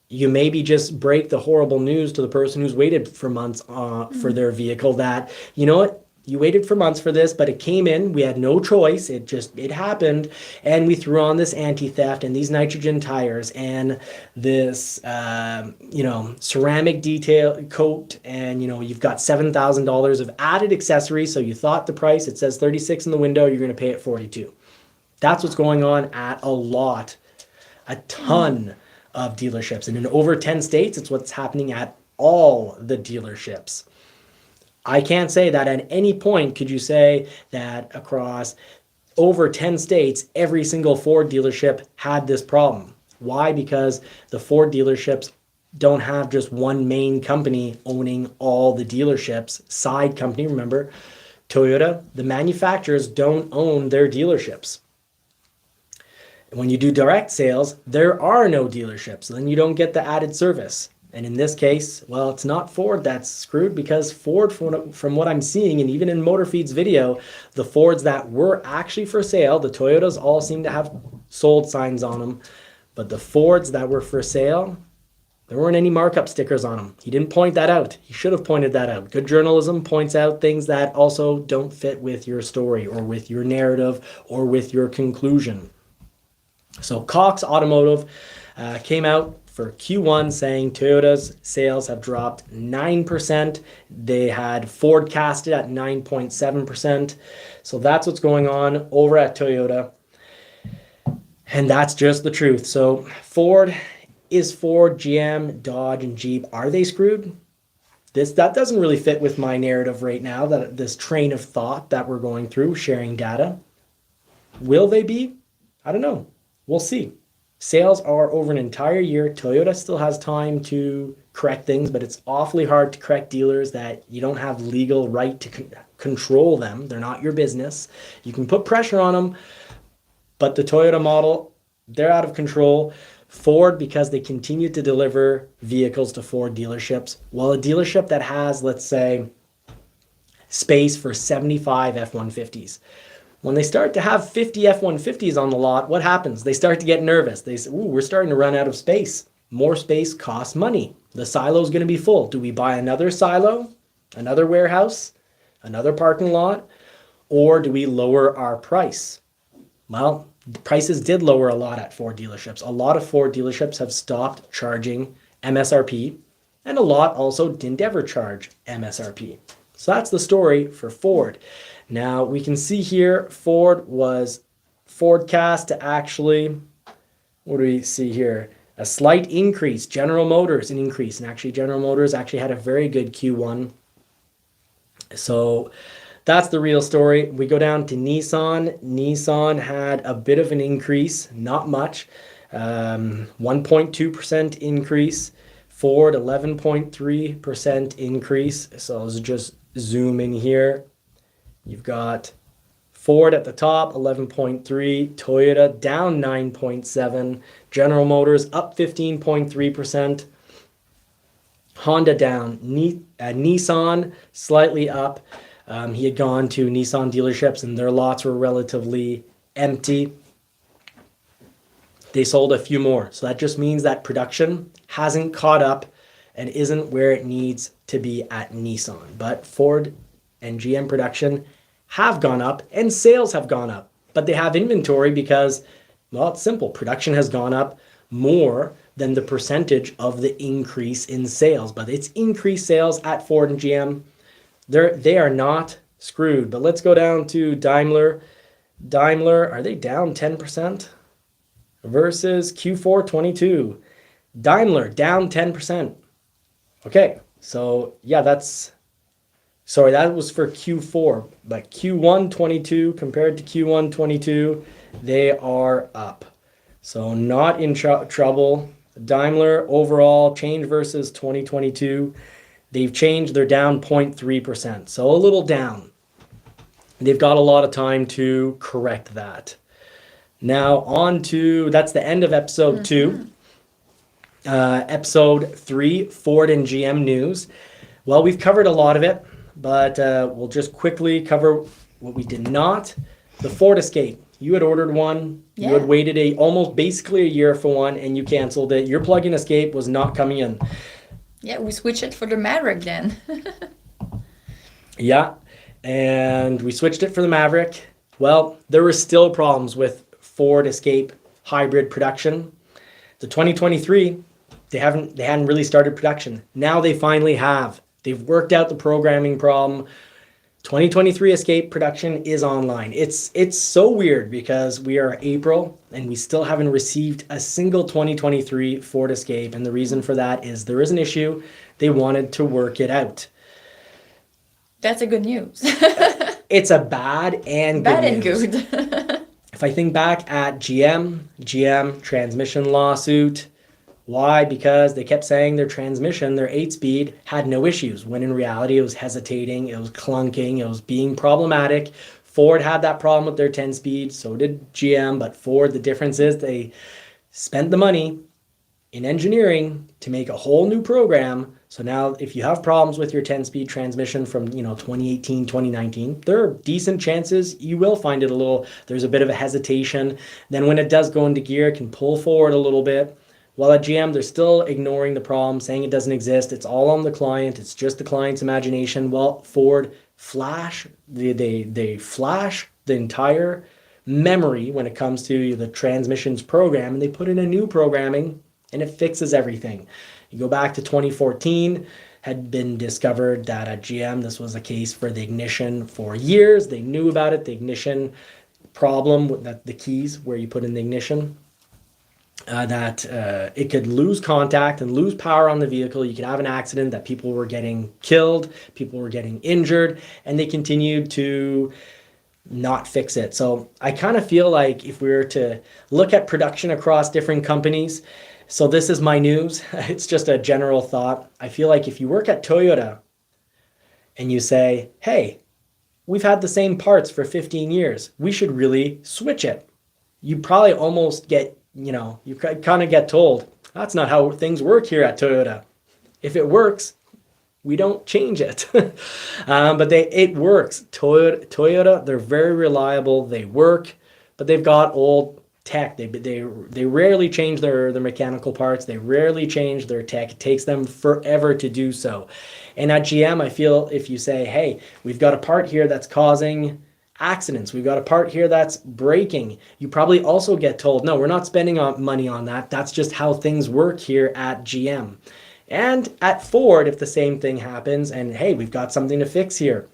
You maybe just break the horrible news to the person who's waited for months for their vehicle that, you know what, you waited for months for this, but it came in, we had no choice, it happened, and we threw on this anti-theft and these nitrogen tires and this, ceramic detail coat, and, you've got $7,000 of added accessories, so you thought the price, it says 36 in the window, you're going to pay it 42. That's what's going on at a ton of dealerships. And in over 10 states, it's what's happening at all the dealerships. I can't say that at any point could you say that across over 10 states, every single Ford dealership had this problem. Why? Because the Ford dealerships don't have just one main company owning all the dealerships. Side company, remember, Toyota, the manufacturers don't own their dealerships. When you do direct sales, there are no dealerships. Then you don't get the added service. And in this case, well, it's not Ford that's screwed, because Ford, from what I'm seeing, and even in MotorFeed's video, the Fords that were actually for sale, the Toyotas all seem to have sold signs on them, but the Fords that were for sale, there weren't any markup stickers on them. He didn't point that out. He should have pointed that out. Good journalism points out things that also don't fit with your story or with your narrative or with your conclusion. So Cox Automotive came out for Q1 saying Toyota's sales have dropped 9%. They had forecasted at 9.7%. So that's what's going on over at Toyota. And that's just the truth. So Ford, GM, Dodge, and Jeep, are they screwed? That doesn't really fit with my narrative right now, that this train of thought that we're going through, sharing data. Will they be? I don't know. We'll see. Sales are over an entire year. Toyota still has time to correct things, but it's awfully hard to correct dealers that you don't have legal right to control them. They're not your business. You can put pressure on them, but the Toyota model, they're out of control. Ford, because they continue to deliver vehicles to Ford dealerships. Well, a dealership that has, let's say, space for 75 F-150s. When they start to have 50 F-150s on the lot, what happens? They start to get nervous. They say, ooh, we're starting to run out of space. More space costs money. The silo's going to be full. Do we buy another silo, another warehouse, another parking lot, or do we lower our price? Well, the prices did lower a lot at Ford dealerships. A lot of Ford dealerships have stopped charging MSRP, and a lot also didn't ever charge MSRP. So that's the story for Ford. Now we can see here, Ford was forecast to actually, what do we see here? A slight increase. General Motors an increase, and actually General Motors actually had a very good Q1. So that's the real story. We go down to Nissan. Nissan had a bit of an increase, not much, 1.2% increase. Ford 11.3% increase. So let's just zoom in here. You've got Ford at the top, 11.3, Toyota down 9.7, General Motors up 15.3%, Honda down, Nissan slightly up. He had gone to Nissan dealerships and their lots were relatively empty. They sold a few more. So that just means that production hasn't caught up and isn't where it needs to be at Nissan. But Ford and GM production have gone up and sales have gone up. But they have inventory because, well, it's simple. Production has gone up more than the percentage of the increase in sales. But it's increased sales at Ford and GM. They are not screwed. But let's go down to Daimler. Daimler, are they down 10%? Versus Q4 22. Daimler down 10%. Okay, so yeah, that was for Q4, but Q1 22 compared to Q1 22, they are up. So not in trouble. Daimler overall change versus 2022, they've changed, they're down 0.3%, so a little down. They've got a lot of time to correct that. Now on to, that's the end of episode 2. Episode 3, Ford and GM news. Well, we've covered a lot of it, but we'll just quickly cover what we did not. The Ford Escape. You had ordered one. Yeah. You had waited almost basically a year for one, and you canceled it. Your plug-in Escape was not coming in. Yeah, we switched it for the Maverick then. Yeah, and we switched it for the Maverick. Well, there were still problems with Ford Escape hybrid production. The 2023, they hadn't really started production. Now they finally have. They've worked out the programming problem. 2023 Escape production is online. It's so weird because we are April and we still haven't received a single 2023 Ford Escape. And the reason for that is there is an issue. They wanted to work it out. That's a good news. It's a bad and good news. Good. If I think back at GM transmission lawsuit, why? Because they kept saying their transmission, their 8-speed, had no issues, when in reality it was hesitating, it was clunking, it was being problematic. Ford had that problem with their 10-speed, so did GM, but Ford, the difference is they spent the money in engineering to make a whole new program. So now if you have problems with your 10-speed transmission from 2018, 2019, there are decent chances you will find it there's a bit of a hesitation. Then when it does go into gear, it can pull forward a little bit. While at GM, they're still ignoring the problem, saying it doesn't exist. It's all on the client. It's just the client's imagination. Well, Ford they flash the entire memory when it comes to the transmissions program, and they put in a new programming, and it fixes everything. You go back to 2014, had been discovered that at GM, this was a case for the ignition for years. They knew about it, the ignition problem, the keys where you put in the ignition. That it could lose contact and lose power on the vehicle. You could have an accident that people were getting killed, people were getting injured, and they continued to not fix it. So I kind of feel like if we were to look at production across different companies, so this is my news, it's just a general thought. I feel like if you work at Toyota and you say, hey, we've had the same parts for 15 years, we should really switch it. You probably almost get you kind of get told, that's not how things work here at Toyota. If it works, we don't change it. But it works. Toyota, they're very reliable. They work, but they've got old tech. They rarely change their mechanical parts. They rarely change their tech. It takes them forever to do so. And at GM, I feel if you say, hey, we've got a part here that's causing accidents, we've got a part here that's breaking, you probably also get told, no, we're not spending money on that. That's just how things work here at GM. And at Ford, if the same thing happens and, hey, we've got something to fix here,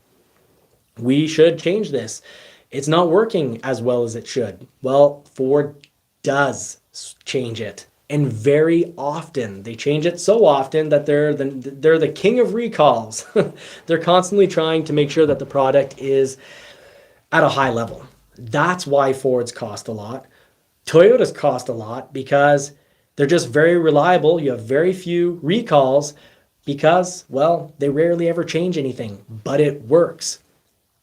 we should change this. It's not working as well as it should. Well, Ford does change it. And very often, they change it so often that they're the king of recalls. They're constantly trying to make sure that the product is at a high level. That's why Fords cost a lot. Toyotas cost a lot because they're just very reliable. You have very few recalls because, well, they rarely ever change anything, but it works.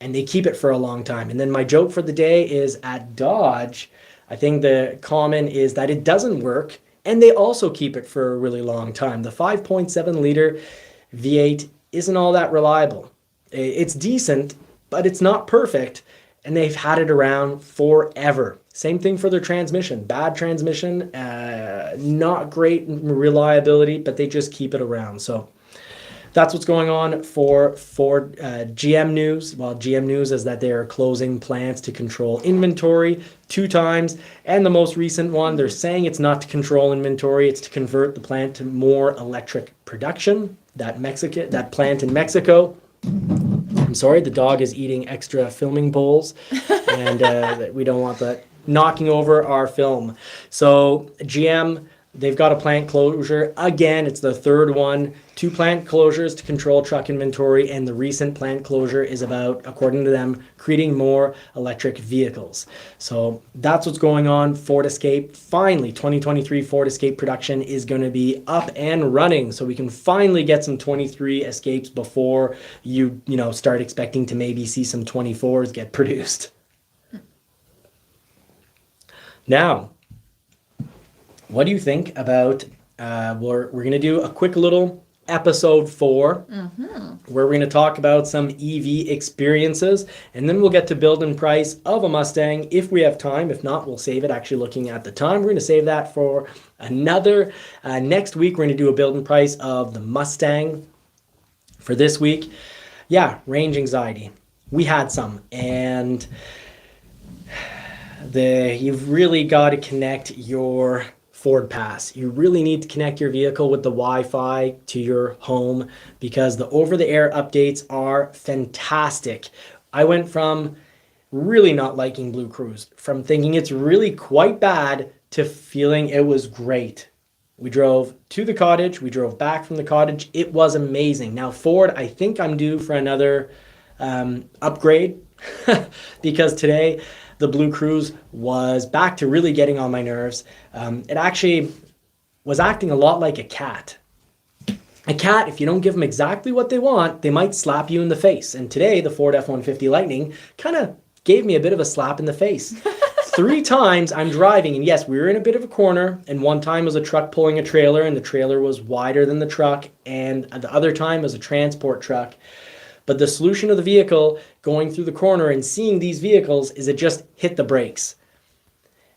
And they keep it for a long time. And then my joke for the day is at Dodge, I think the common is that it doesn't work and they also keep it for a really long time. The 5.7 liter V8 isn't all that reliable. It's decent, but it's not perfect. And they've had it around forever. Same thing for their transmission. Bad transmission, not great reliability, but they just keep it around. So that's what's going on for GM news. Well, GM news is that they are closing plants to control inventory 2 times. And the most recent one, they're saying it's not to control inventory, it's to convert the plant to more electric production. That plant in Mexico. I'm sorry, the dog is eating extra filming bowls, and we don't want that knocking over our film. So GM, they've got a plant closure. Again, it's the 3rd one. 2 plant closures to control truck inventory, and the recent plant closure is about, according to them, creating more electric vehicles. So that's what's going on. Ford Escape, finally, 2023 Ford Escape production is going to be up and running. So we can finally get some 23 Escapes before you start expecting to maybe see some 24s get produced. Now, what do you think about, we're going to do a quick little episode 4, where we're going to talk about some EV experiences, and then we'll get to build and price of a Mustang if we have time. If not, we'll save it. Actually, looking at the time, we're going to save that for another. Next week, we're going to do a build and price of the Mustang. For this week, yeah, range anxiety. We had some, and you've really got to connect your Ford Pass. You really need to connect your vehicle with the Wi-Fi to your home because the over-the-air updates are fantastic. I went from really not liking Blue Cruise, from thinking it's really quite bad to feeling it was great. We drove to the cottage. We drove back from the cottage. It was amazing. Now, Ford, I think I'm due for another upgrade because today the Blue Cruise was back to really getting on my nerves. It actually was acting a lot like a cat. A cat, if you don't give them exactly what they want, they might slap you in the face. And today, the Ford F-150 Lightning kind of gave me a bit of a slap in the face. 3 times I'm driving, and yes, we were in a bit of a corner, and one time was a truck pulling a trailer, and the trailer was wider than the truck, and the other time was a transport truck. But the solution of the vehicle going through the corner and seeing these vehicles is it just hit the brakes.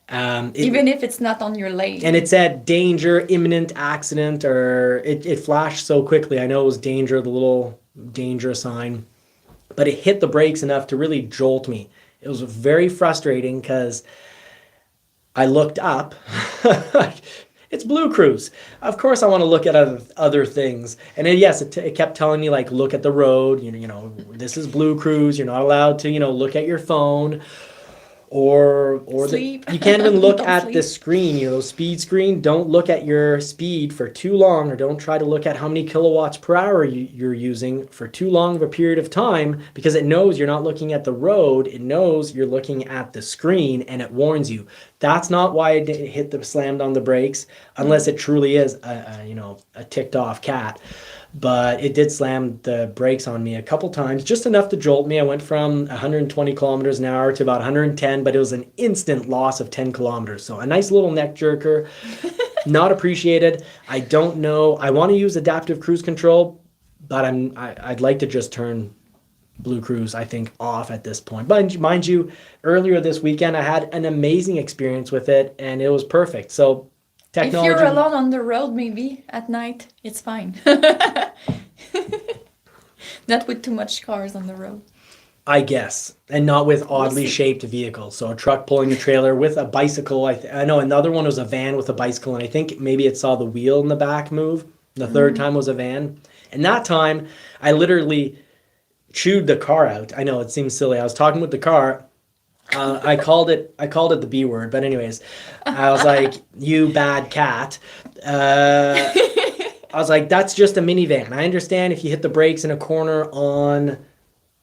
Even if it's not on your lane. And it said danger, imminent accident, or it flashed so quickly. I know it was danger, the little danger sign. But it hit the brakes enough to really jolt me. It was very frustrating because I looked up. It's Blue Cruise. Of course I want to look at other things. And then, yes, it kept telling me, like, look at the road. You know, this is Blue Cruise. You're not allowed to, look at your phone. Or sleep. You can't even look at the screen, speed screen. Don't look at your speed for too long, or don't try to look at how many kilowatts per hour you're using for too long of a period of time, because it knows you're not looking at the road. It knows you're looking at the screen, and it warns you. That's not why it slammed on the brakes, unless it truly is a ticked off cat. But it did slam the brakes on me a couple times, just enough to jolt me. I went from 120 kilometers an hour to about 110, but it was an instant loss of 10 kilometers. So a nice little neck jerker, not appreciated. I don't know. I want to use adaptive cruise control, but I'd like to just turn Blue Cruise, I think, off at this point. But mind you, earlier this weekend, I had an amazing experience with it, and it was perfect. So technology. If you're alone on the road, maybe at night, it's fine. Not with too much cars on the road. I guess, and not with oddly shaped vehicles. So a truck pulling a trailer with a bicycle. I know another one was a van with a bicycle, and I think maybe it saw the wheel in the back move. The third time was a van. And that time, I literally chewed the car out. I know it seems silly. I was talking with the car. I called it the B word, but anyways, I was like, you bad cat. I was like, that's just a minivan. I understand if you hit the brakes in a corner on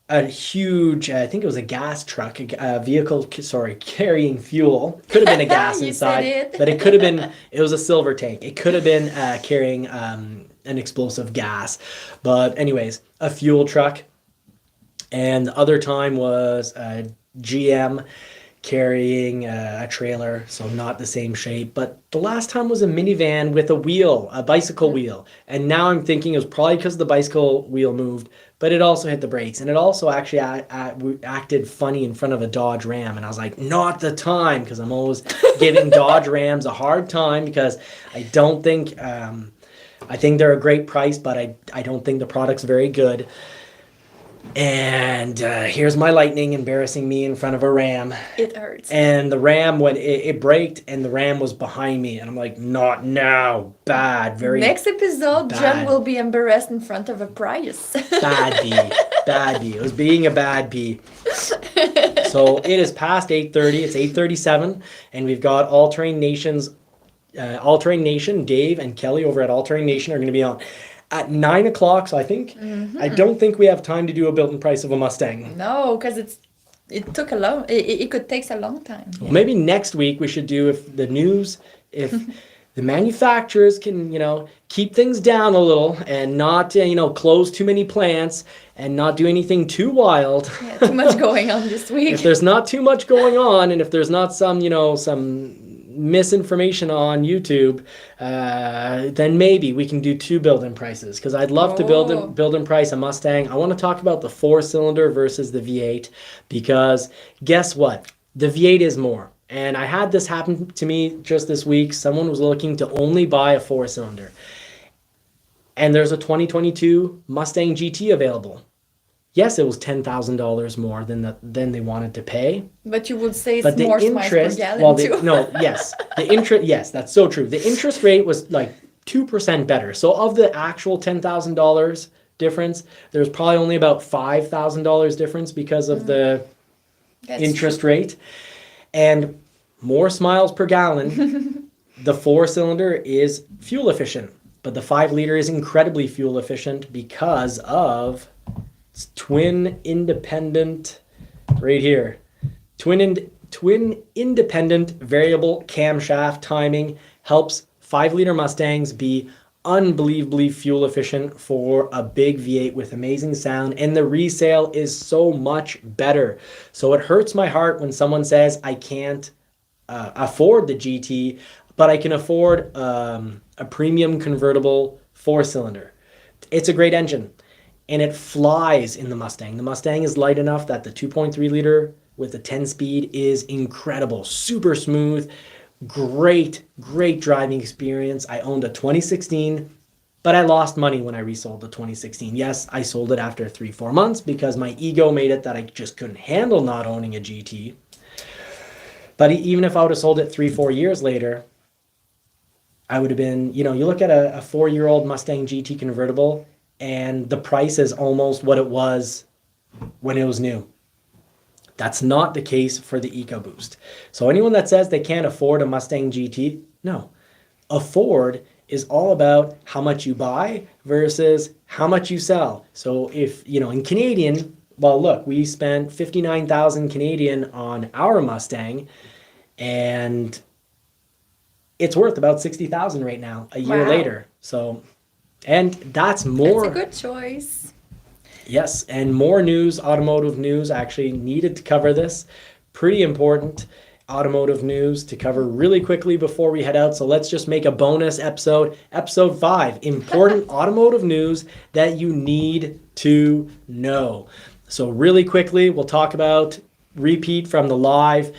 a huge, I think it was a gas truck, a vehicle, carrying fuel. Could have been a gas You inside, said it. but it was a silver tank. It could have been carrying an explosive gas. But anyways, a fuel truck. And the other time was a GM carrying a trailer, so not the same shape. But the last time was a minivan with a bicycle wheel. And now I'm thinking it was probably because the bicycle wheel moved, but it also hit the brakes. And it also actually acted funny in front of a Dodge Ram. And I was like, not the time, because I'm always giving Dodge Rams a hard time because I don't think, I think they're a great price, but I don't think the product's very good. And here's my Lightning embarrassing me in front of a Ram. It hurts. And the Ram, when it braked, and the Ram was behind me. And I'm like, not now. Bad. Very Next episode, bad. John will be embarrassed in front of a Prius. Bad B. Bad B. It was being a bad B. So it is past 8:30. It's 8:37. And we've got All Terrain Nation, Dave and Kelly over at All Terrain Nation are going to be on at 9 o'clock. So I think, I don't think we have time to do a built-in price of a Mustang. No, because it took it could take a long time. Well, maybe next week we should do if the manufacturers can, keep things down a little and not, close too many plants and not do anything too wild. Yeah, too much going on this week. If there's not too much going on, and if there's not some, some misinformation on YouTube, then maybe we can do 2 build-in prices, because I'd love to build in price a Mustang. I want to talk about the 4-cylinder versus the V8, because guess what? The V8 is more. And I had this happen to me just this week. Someone was looking to only buy a 4-cylinder. And there's a 2022 Mustang GT available. Yes, it was $10,000 more than they wanted to pay. But you would say But it's the more interest, miles per gallon too. no, yes. The interest, yes, that's so true. The interest rate was like 2% better. So of the actual $10,000 difference, there's probably only about $5,000 difference because of the interest rate. And more miles per gallon. The 4-cylinder is fuel efficient, but the 5-liter is incredibly fuel efficient because of twin independent, right here, twin independent variable camshaft timing helps 5-liter Mustangs be unbelievably fuel efficient for a big V8 with amazing sound, and the resale is so much better. So it hurts my heart when someone says I can't afford the GT, but I can afford a premium convertible 4-cylinder. It's a great engine, and it flies in the Mustang. The Mustang is light enough that the 2.3 liter with the 10-speed is incredible, super smooth, great driving experience. I owned a 2016, but I lost money when I resold the 2016. Yes, I sold it after 3-4 months because my ego made it that I just couldn't handle not owning a GT. But even if I would have sold it 3-4 years later, I would have been, you look at a 4-year-old Mustang GT convertible, and the price is almost what it was when it was new. That's not the case for the EcoBoost. So anyone that says they can't afford a Mustang GT, no. Afford is all about how much you buy versus how much you sell. So if, in Canadian, well, look, we spent 59,000 Canadian on our Mustang, and it's worth about 60,000 right now, a year later. So, and that's more. That's a good choice. Yes, and more news, automotive news. I actually needed to cover this. Pretty important automotive news to cover really quickly before we head out. So let's just make a bonus episode, episode 5, important automotive news that you need to know. So really quickly, we'll talk about, repeat from the live.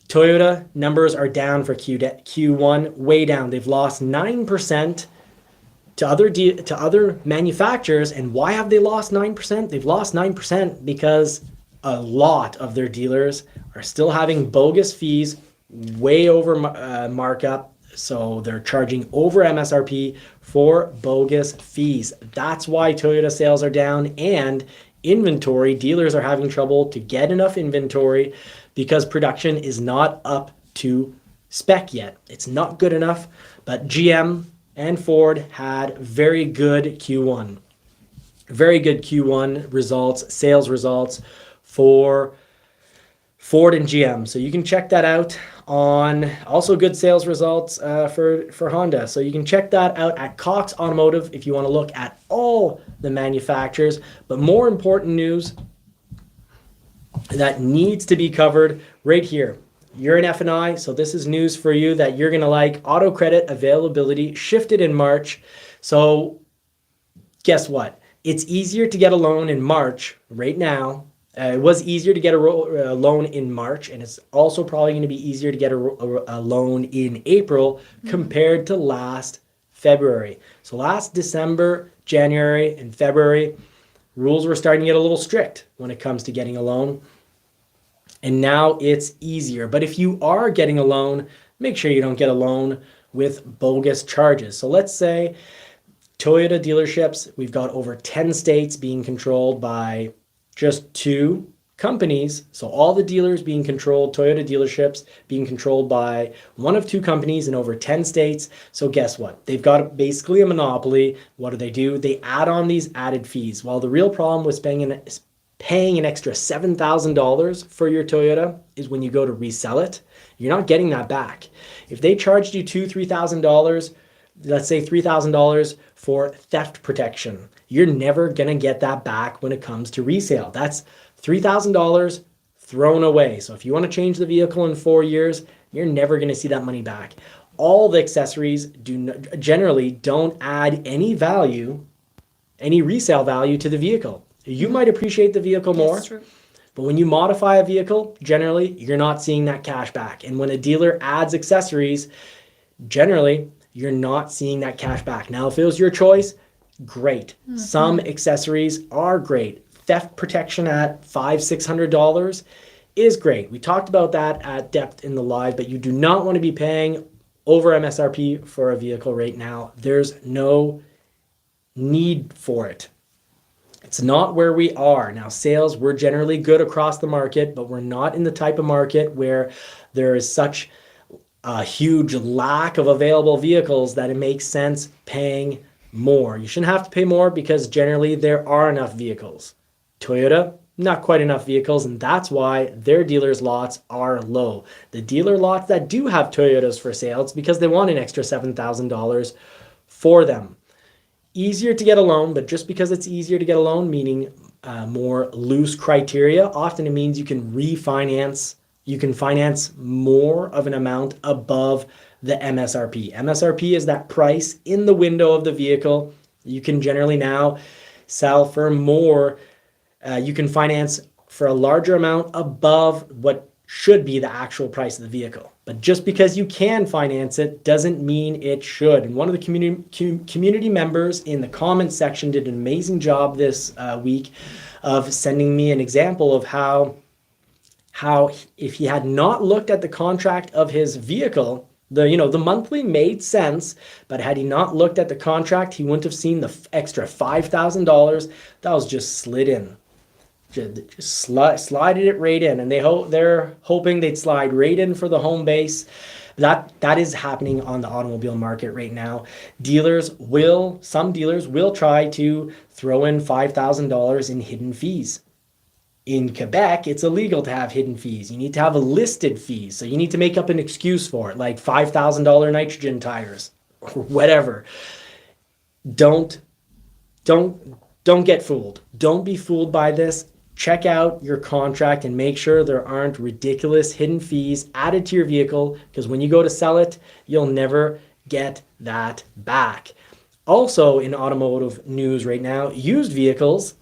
Toyota numbers are down for Q1, way down. They've lost 9% to other manufacturers. And why have they lost 9%? They've lost 9% because a lot of their dealers are still having bogus fees, way over markup. So they're charging over MSRP for bogus fees. That's why Toyota sales are down. And inventory. Dealers are having trouble to get enough inventory because production is not up to spec yet. It's not good enough, but GM and Ford had very good Q1. Very good Q1 results, sales results for Ford and GM. So you can check that out on also good sales results for Honda. So you can check that out at Cox Automotive if you want to look at all the manufacturers. But more important news that needs to be covered right here. You're an F&I, so this is news for you that you're going to like. Auto credit availability shifted in March. So guess what? It's easier to get a loan in March right now. It was easier to get a loan in March, and it's also probably going to be easier to get a loan in April compared to last February. So last December, January, and February, rules were starting to get a little strict when it comes to getting a loan. And now it's easier. But if you are getting a loan, make sure you don't get a loan with bogus charges. So let's say Toyota dealerships, we've got over 10 states being controlled by just 2 companies. So all the dealers being controlled, Toyota dealerships being controlled by 1 of 2 companies in over 10 states. So guess what? They've got basically a monopoly. What do? They add on these added fees. Well, the real problem with paying an extra $7,000 for your Toyota is when you go to resell it, you're not getting that back. If they charged you $2,000, $3,000, let's say $3,000 for theft protection, you're never going to get that back when it comes to resale. That's $3,000 thrown away. So if you want to change the vehicle in 4 years, you're never going to see that money back. All the accessories generally don't add any value, any resale value to the vehicle. You might appreciate the vehicle more, That's true. but when you modify a vehicle, generally, you're not seeing that cash back. And when a dealer adds accessories, generally, you're not seeing that cash back. Now, if it was your choice, great. Some accessories are great. Theft protection at $500-$600 is great. We talked about that at depth in the live, but you do not want to be paying over MSRP for a vehicle right now. There's no need for it. It's not where we are. Now, sales, we're generally good across the market, but we're not in the type of market where there is such a huge lack of available vehicles that it makes sense paying more. You shouldn't have to pay more because generally there are enough vehicles. Toyota, not quite enough vehicles, and that's why their dealers' lots are low. The dealer lots that do have Toyotas for sale, it's because they want an extra $7,000 for them. Easier to get a loan, but just because it's easier to get a loan, meaning more loose criteria, often it means you can refinance. You can finance more of an amount above the MSRP. MSRP is that price in the window of the vehicle. You can generally now sell for more. You can finance for a larger amount above what should be the actual price of the vehicle. But just because you can finance it doesn't mean it should. And one of the community members in the comments section did an amazing job this week of sending me an example of how if he had not looked at the contract of his vehicle, the monthly made sense, but had he not looked at the contract, he wouldn't have seen the extra $5,000 that was just slid in. Just slided it right in, and they're hoping they'd slide right in for the home base. That is happening on the automobile market right now. Some dealers will try to throw in $5,000 in hidden fees. In Quebec, it's illegal to have hidden fees. You need to have a listed fee, so you need to make up an excuse for it, like $5,000 nitrogen tires or whatever. Don't get fooled. Don't be fooled by this. Check out your contract and make sure there aren't ridiculous hidden fees added to your vehicle, because when you go to sell it, you'll never get that back. Also in automotive news right now, used vehicles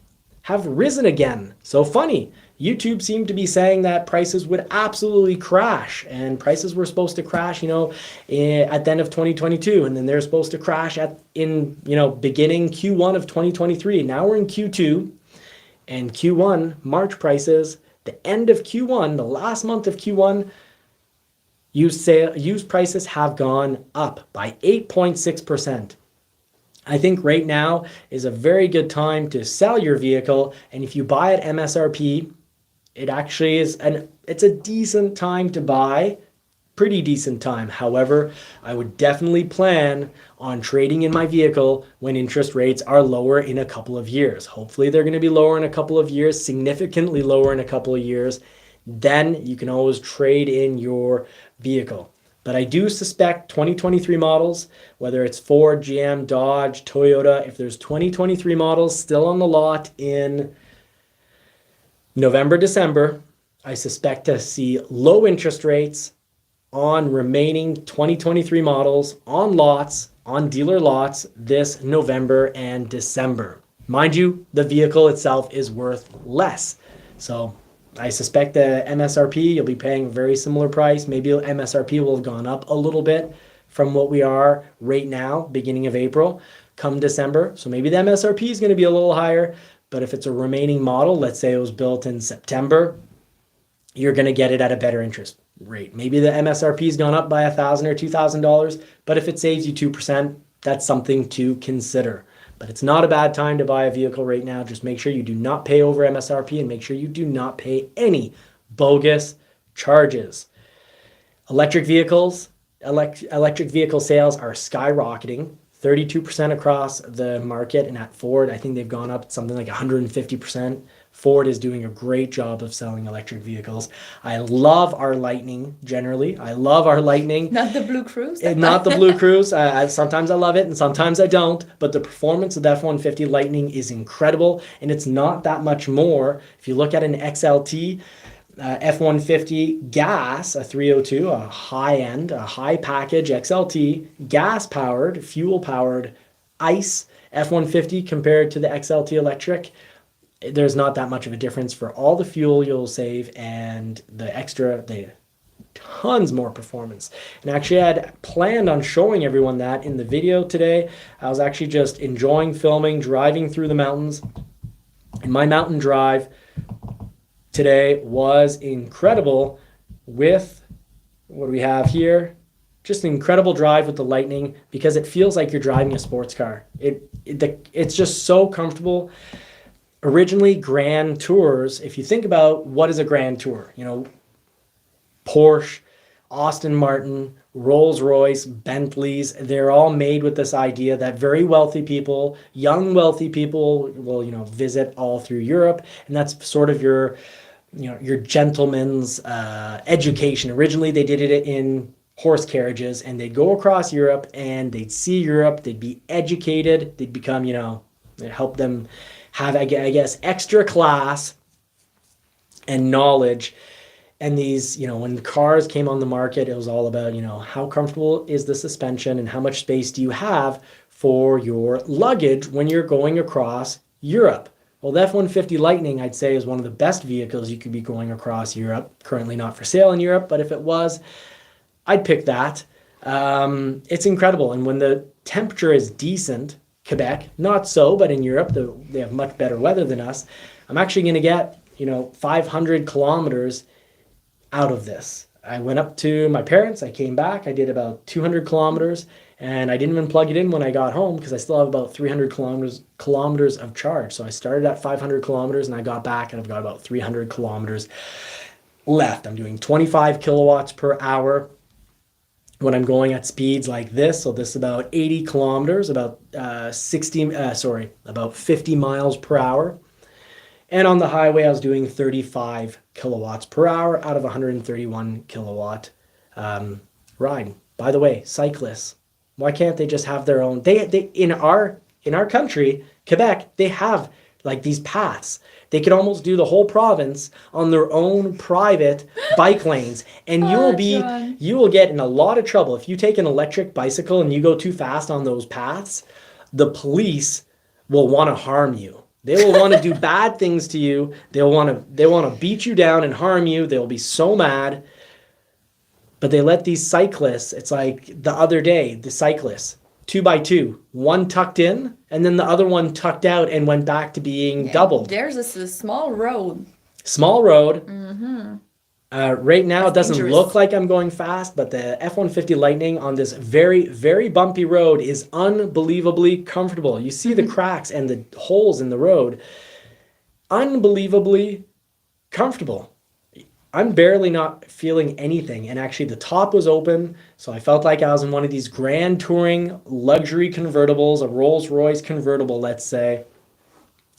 have risen again. So funny. YouTube seemed to be saying that prices would absolutely crash, and prices were supposed to crash, at the end of 2022, and then they're supposed to crash beginning Q1 of 2023. Now we're in Q2, and Q1 March prices, the end of Q1, the last month of Q1, used prices have gone up by 8.6%. I think right now is a very good time to sell your vehicle. And if you buy at MSRP, it actually is it's a decent time to buy, pretty decent time. However, I would definitely plan on trading in my vehicle when interest rates are lower in a couple of years. Hopefully they're going to be lower in a couple of years, significantly lower in a couple of years. Then you can always trade in your vehicle. But I do suspect 2023 models, whether it's Ford, GM, Dodge, Toyota, if there's 2023 models still on the lot in November, December, I suspect to see low interest rates on remaining 2023 models on lots, on dealer lots this November and December. Mind you, the vehicle itself is worth less. So I suspect the MSRP, you'll be paying a very similar price. Maybe MSRP will have gone up a little bit from what we are right now, beginning of April, come December. So maybe the MSRP is going to be a little higher. But if it's a remaining model, let's say it was built in September, you're going to get it at a better interest rate. Maybe the MSRP has gone up by $1,000 or $2,000, but if it saves you 2%, that's something to consider. But it's not a bad time to buy a vehicle right now. Just make sure you do not pay over MSRP and make sure you do not pay any bogus charges. Electric vehicle sales are skyrocketing, 32% across the market. And at Ford, I think they've gone up something like 150%. Ford is doing a great job of selling electric vehicles. I love our Lightning, generally. I love our Lightning. Not the Blue Cruise? Not the Blue Cruise. Sometimes I love it and sometimes I don't. But the performance of the F-150 Lightning is incredible. And it's not that much more. If you look at an XLT, F-150 gas, a 302, a high-end, a high-package XLT, gas-powered, fuel-powered ICE F-150 compared to the XLT electric, there's not that much of a difference for all the fuel you'll save and the tons more performance. And actually I had planned on showing everyone that in the video today. I was actually just enjoying filming, driving through the mountains. And my mountain drive today was incredible with, what do we have here? Just an incredible drive with the Lightning because it feels like you're driving a sports car. It's just so comfortable. Originally, Grand Tours, if you think about what is a Grand Tour, Porsche, Aston Martin, Rolls-Royce, Bentleys, they're all made with this idea that very wealthy people, young wealthy people will, visit all through Europe. And that's sort of your gentleman's education. Originally, they did it in horse carriages and they'd go across Europe and they'd see Europe, they'd be educated, they'd become, it helped them have, I guess, extra class and knowledge. And these, when cars came on the market, it was all about, how comfortable is the suspension and how much space do you have for your luggage when you're going across Europe. Well, the F-150 Lightning, I'd say, is one of the best vehicles you could be going across Europe. Currently not for sale in Europe, but if it was, I'd pick that. It's incredible. And when the temperature is decent, Quebec, not so, but in Europe, they have much better weather than us. I'm actually going to get, 500 kilometers out of this. I went up to my parents, I came back, I did about 200 kilometers, and I didn't even plug it in when I got home because I still have about 300 kilometers of charge. So I started at 500 kilometers and I got back and I've got about 300 kilometers left. I'm doing 25 kilowatts per hour when I'm going at speeds like this. So this is about 80 kilometers, about 50 miles per hour. And on the highway, I was doing 35 kilowatts per hour out of 131 kilowatt ride. By the way, cyclists, why can't they just have their own? They in our country, Quebec, they have like these paths. They could almost do the whole province on their own private bike lanes, and you will get in a lot of trouble if you take an electric bicycle and you go too fast on those paths. The police will want to harm you. They will want to do bad things to you. They want to beat you down and harm you. They'll be so mad. But they let these cyclists, it's like the other day, the cyclists, 2x2, one tucked in and then the other one tucked out and went back to being doubled. There's a small road. Small road. Mm-hmm. Right now, it That's doesn't dangerous. look like I'm going fast, but the F-150 Lightning on this very, very bumpy road is unbelievably comfortable. You see the cracks and the holes in the road. Unbelievably comfortable. I'm barely not feeling anything. And actually, the top was open. So I felt like I was in one of these grand touring luxury convertibles, a Rolls-Royce convertible, let's say,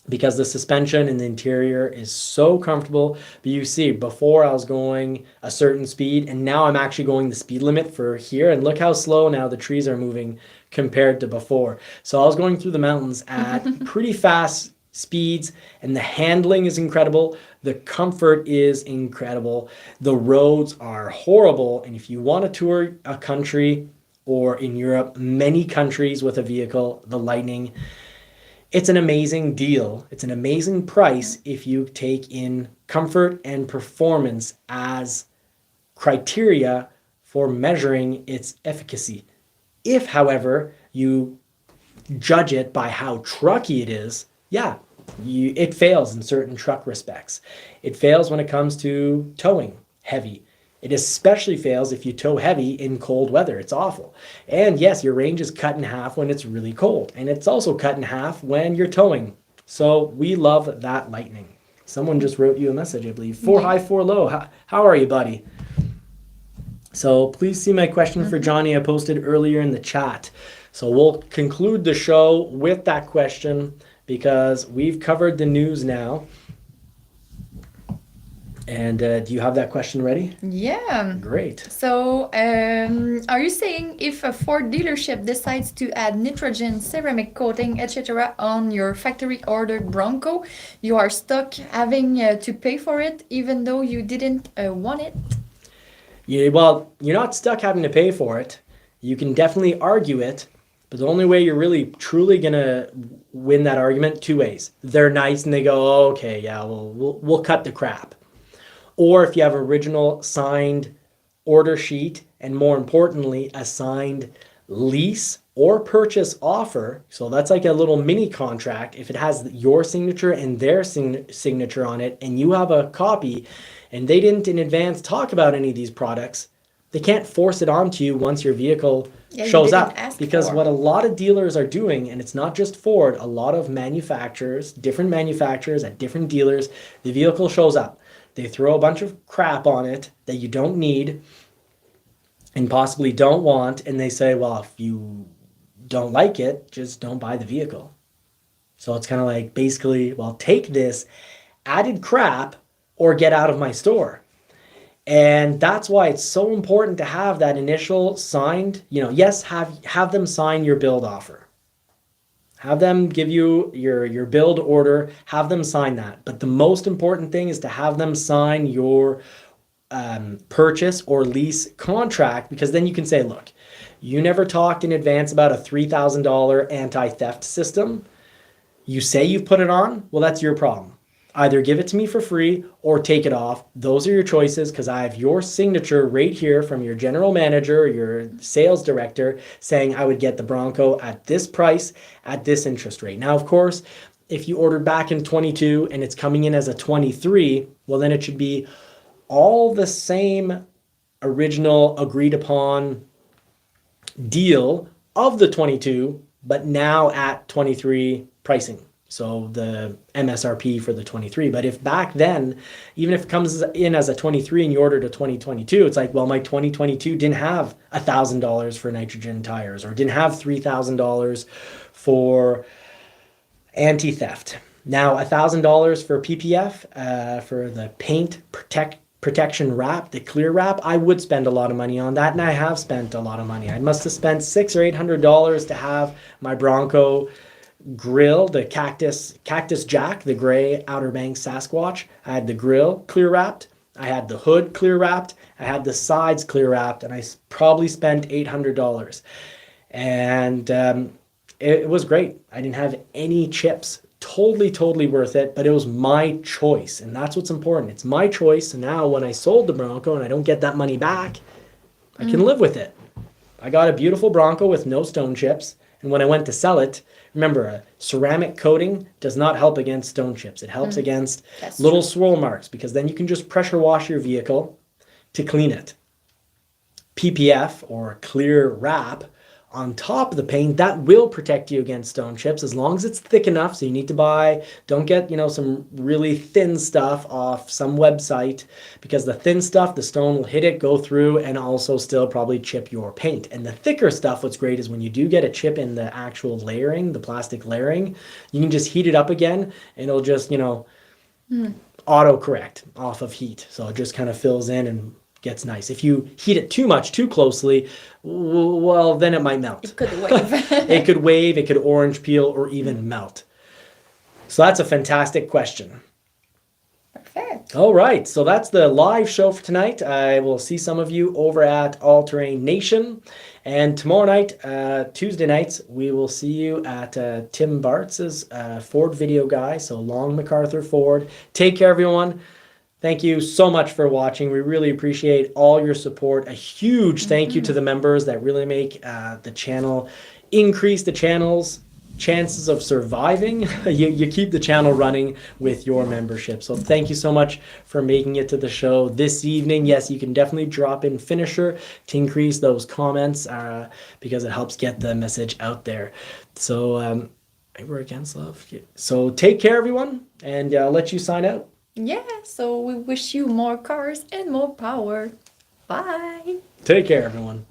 because the suspension in the interior is so comfortable. But you see, before I was going a certain speed, and now I'm actually going the speed limit for here. And look how slow now the trees are moving compared to before. So I was going through the mountains at pretty fast speeds, and the handling is incredible. The comfort is incredible. The roads are horrible. And if you want to tour a country, or in Europe, many countries with a vehicle, the Lightning, it's an amazing deal. It's an amazing price if you take in comfort and performance as criteria for measuring its efficacy. If, however, you judge it by how trucky it is, yeah, it fails in certain truck respects. It fails when it comes to towing heavy. It especially fails if you tow heavy in cold weather. It's awful. And yes, your range is cut in half when it's really cold. And it's also cut in half when you're towing. So we love that Lightning. Someone just wrote you a message, I believe. 4 high, 4 low. How are you, buddy? So please see my question for Johnny I posted earlier in the chat. So we'll conclude the show with that question because we've covered the news now. And do you have that question ready? Yeah. Great. So, are you saying if a Ford dealership decides to add nitrogen, ceramic coating, etc. on your factory ordered Bronco, you are stuck having to pay for it even though you didn't want it? Yeah, well, you're not stuck having to pay for it. You can definitely argue it, but the only way you're really truly gonna win that argument, two ways. They're nice and they go, oh, okay, yeah, we'll cut the crap. Or if you have original signed order sheet and more importantly, a signed lease or purchase offer. So that's like a little mini contract. If it has your signature and their signature on it and you have a copy and they didn't in advance talk about any of these products, they can't force it onto you once your vehicle shows up. Because what a lot of dealers are doing, and it's not just Ford, a lot of manufacturers, different manufacturers at different dealers, the vehicle shows up. They throw a bunch of crap on it that you don't need and possibly don't want. And they say, well, if you don't like it, just don't buy the vehicle. So it's kind of like basically, well, take this added crap or get out of my store. And that's why it's so important to have that initial signed, yes, have them sign your build offer. Have them give you your build order, have them sign that. But the most important thing is to have them sign your purchase or lease contract, because then you can say, look, you never talked in advance about a $3,000 anti-theft system. You say you've put it on, well, that's your problem. Either give it to me for free or take it off. Those are your choices because I have your signature right here from your general manager or your sales director saying I would get the Bronco at this price, at this interest rate. Now, of course, if you ordered back in 22 and it's coming in as a 23, well, then it should be all the same original agreed upon deal of the 22, but now at 23 pricing. So the MSRP for the 23. But if back then, even if it comes in as a 23 and you ordered a 2022, it's like, well, my 2022 didn't have $1,000 for nitrogen tires or didn't have $3,000 for anti-theft. Now, $1,000 for PPF, for the paint protection wrap, the clear wrap, I would spend a lot of money on that, and I have spent a lot of money. I must have spent $600 or $800 to have my Bronco grill, the Cactus Jack, the gray Outer Banks Sasquatch. I had the grill clear wrapped. I had the hood clear wrapped. I had the sides clear wrapped, and I probably spent $800. And it was great. I didn't have any chips. Totally worth it, but it was my choice, and that's what's important. It's my choice, and now when I sold the Bronco and I don't get that money back, I can live with it. I got a beautiful Bronco with no stone chips, and when I went to sell it, remember, a ceramic coating does not help against stone chips. It helps against little swirl marks, because then you can just pressure wash your vehicle to clean it. PPF, or clear wrap, on top of the paint, that will protect you against stone chips as long as it's thick enough. So you need to buy, don't get, some really thin stuff off some website, because the thin stuff, the stone will hit it, go through, and also still probably chip your paint. And the thicker stuff, what's great is when you do get a chip in the actual layering, the plastic layering, you can just heat it up again and it'll just, auto correct off of heat. So it just kind of fills in and gets nice. If you heat it too much, too closely, well, then it might melt. It could wave. It could wave, it could orange peel, or even melt. So that's a fantastic question. Perfect. All right, so that's the live show for tonight. I will see some of you over at All Terrain Nation. And tomorrow night, Tuesday nights, we will see you at Tim Bartz's Ford Video Guy, so Long MacArthur Ford. Take care, everyone. Thank you so much for watching. We really appreciate all your support. A huge thank you to the members that really make the channel, increase the channel's chances of surviving. You keep the channel running with your membership. So thank you so much for making it to the show this evening. Yes, you can definitely drop in finisher to increase those comments because it helps get the message out there. So we're against love. So take care, everyone, and I'll let you sign out. Yeah, so we wish you more cars and more power. Bye. Take care, everyone.